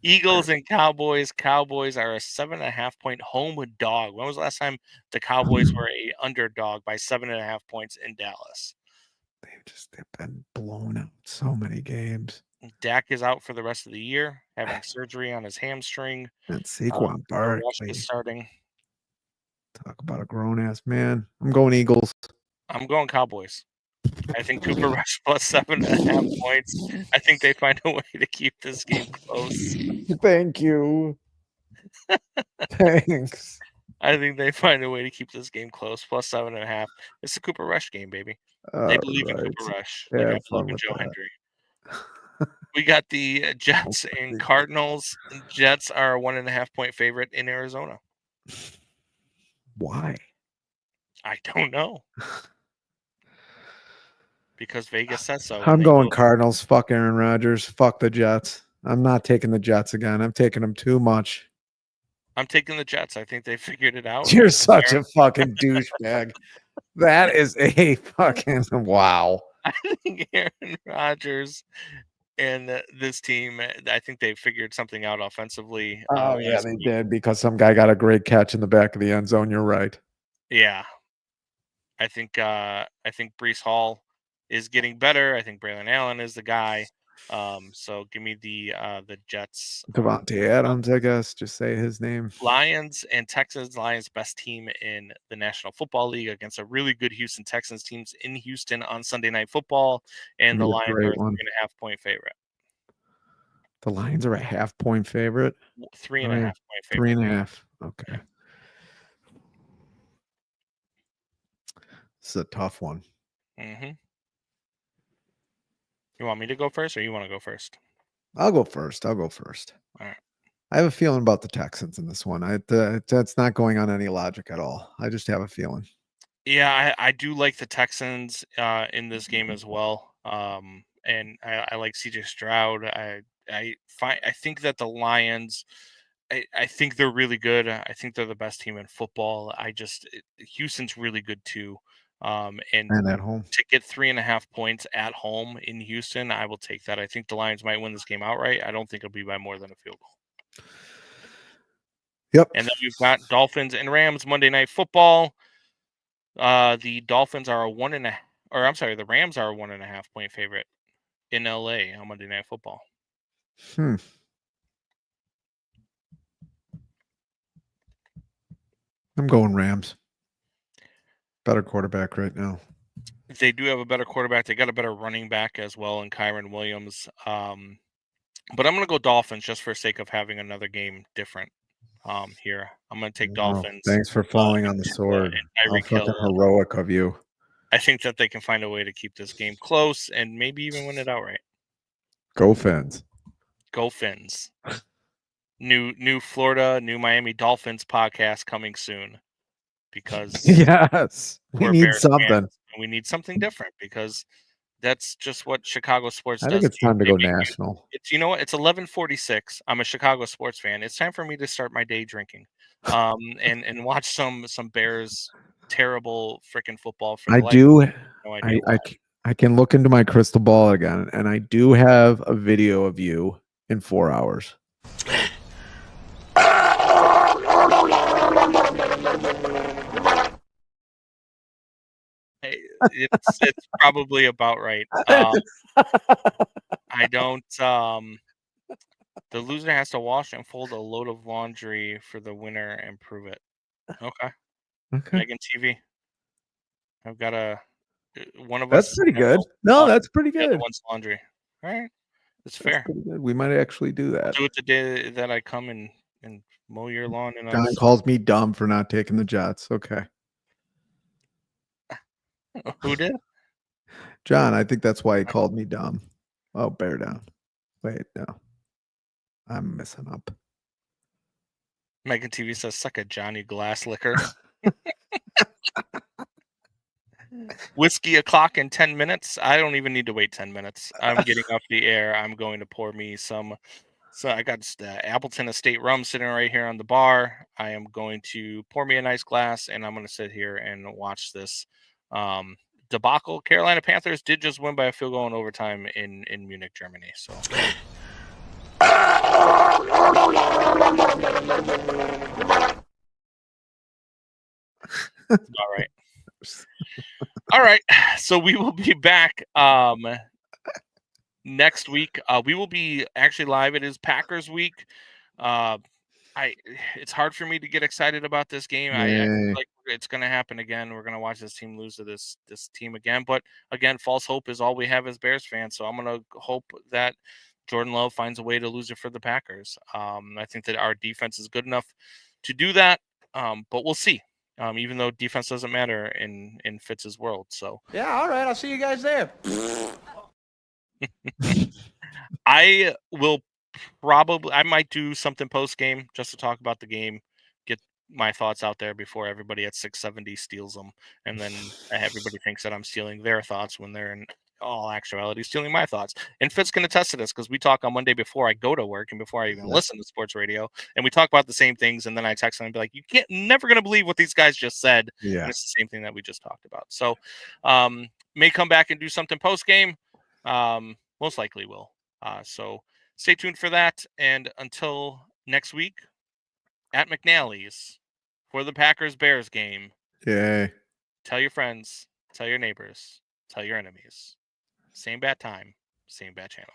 Eagles and Cowboys. Cowboys are a 7.5 point home dog. When was the last time the Cowboys were a underdog by 7.5 points in Dallas? They've been blown out so many games. Dak is out for the rest of the year, having surgery on his hamstring. And Saquon Barkley is starting. Talk about a grown-ass man. I'm going Eagles. I'm going Cowboys. I think Cooper Rush plus 7.5 points. I think they find a way to keep this game close. Thank you. Thanks. I think they find a way to keep this game close. Plus 7.5. It's a Cooper Rush game, baby. They believe in Cooper Rush. Yeah, they believe in Joe Hendry. We got the Jets and Cardinals. Jets are a 1.5-point favorite in Arizona. Why? I don't know. Because Vegas says so. I'm going Cardinals. Fuck Aaron Rodgers. Fuck the Jets. I'm not taking the Jets again. I'm taking them too much. I'm taking the Jets. I think they figured it out. You're such a fucking douchebag. That is a fucking wow. I think Aaron Rodgers and this team, I think they figured something out offensively. Oh, yeah, they did, because some guy got a great catch in the back of the end zone. You're right. Yeah. I think Breece Hall is getting better. I think Braylon Allen is the guy. So give me the Jets. Devontae Adams, I guess. Just say his name. Lions and Texans. Lions best team in the National Football League against a really good Houston Texans teams in Houston on Sunday Night Football, and the Lions are a 3.5-point favorite. The Lions are a half-point favorite. 3.5-point favorite. 3.5. Okay. This is a tough one. Mm-hmm. You want me to go first, or you want to go first? I'll go first. All right. I have a feeling about the Texans in this one. That's not going on any logic at all. I just have a feeling. Yeah, I do like the Texans in this game as well. And I like CJ Stroud. I think that the Lions, I think they're really good. I think they're the best team in football. Houston's really good too. And at home, to get 3.5 points at home in Houston, I will take that. I think the Lions might win this game outright. I don't think it'll be by more than a field goal. Yep. And then we've got Dolphins and Rams Monday Night Football. The Dolphins are the Rams are a 1.5-point favorite in LA on Monday Night Football. I'm going Rams. Better quarterback right now. They do have a better quarterback. They got a better running back as well in Kyron Williams. But I'm going to go Dolphins just for sake of having another game different here. I'm going to take Dolphins. Thanks for falling on the sword. How fucking heroic of you. I think that they can find a way to keep this game close and maybe even win it outright. Go Fins. Go Fins. New Florida, new Miami Dolphins podcast coming soon. Because yes, we need something. And we need something different because that's just what Chicago sports does. I think it's time to go national. It's you know what? It's 11:46. I'm a Chicago sports fan. It's time for me to start my day drinking, and watch some Bears terrible freaking football. I can look into my crystal ball again, and I do have a video of you in 4 hours. It's probably about right. I don't. The loser has to wash and fold a load of laundry for the winner and prove it. Okay. Megan TV. I've got one of us. That's pretty good. No, that's pretty good. The one's laundry. All right. It's fair. Pretty good. We might actually do that. Do it the day that I come and mow your lawn. And John calls me dumb for not taking the Jets. Okay. Who did? John, I think that's why he called me dumb. Oh, bear down. Wait, no. I'm messing up. Megan TV says, suck a Johnny Glass liquor. Whiskey o'clock in 10 minutes. I don't even need to wait 10 minutes. I'm getting off the air. I'm going to pour me some. So I got Appleton Estate rum sitting right here on the bar. I am going to pour me a nice glass, and I'm going to sit here and watch this debacle. Carolina Panthers did just win by a field goal in overtime in Munich, Germany. So all right. All right. So we will be back next week. We will be actually live. It is Packers week. It's hard for me to get excited about this game. I feel like it's going to happen again. We're going to watch this team lose to this team again. But again, false hope is all we have as Bears fans. So I'm going to hope that Jordan Love finds a way to lose it for the Packers. I think that our defense is good enough to do that. But we'll see. Even though defense doesn't matter in Fitz's world. So yeah, all right. I'll see you guys there. I will I might do something post game just to talk about the game, get my thoughts out there before everybody at 670 steals them, and then everybody thinks that I'm stealing their thoughts when they're in all actuality stealing my thoughts. And Fitz can attest to this because we talk on Monday before I go to work and before I even listen to sports radio, and we talk about the same things. And then I text him and be like, "You never gonna believe what these guys just said." Yeah. And it's the same thing that we just talked about. So, may come back and do something post game. Most likely will. So stay tuned for that. And until next week at McNally's for the Packers-Bears game, Yay. tell your friends, tell your neighbors, tell your enemies. Same bat time, same bat channel.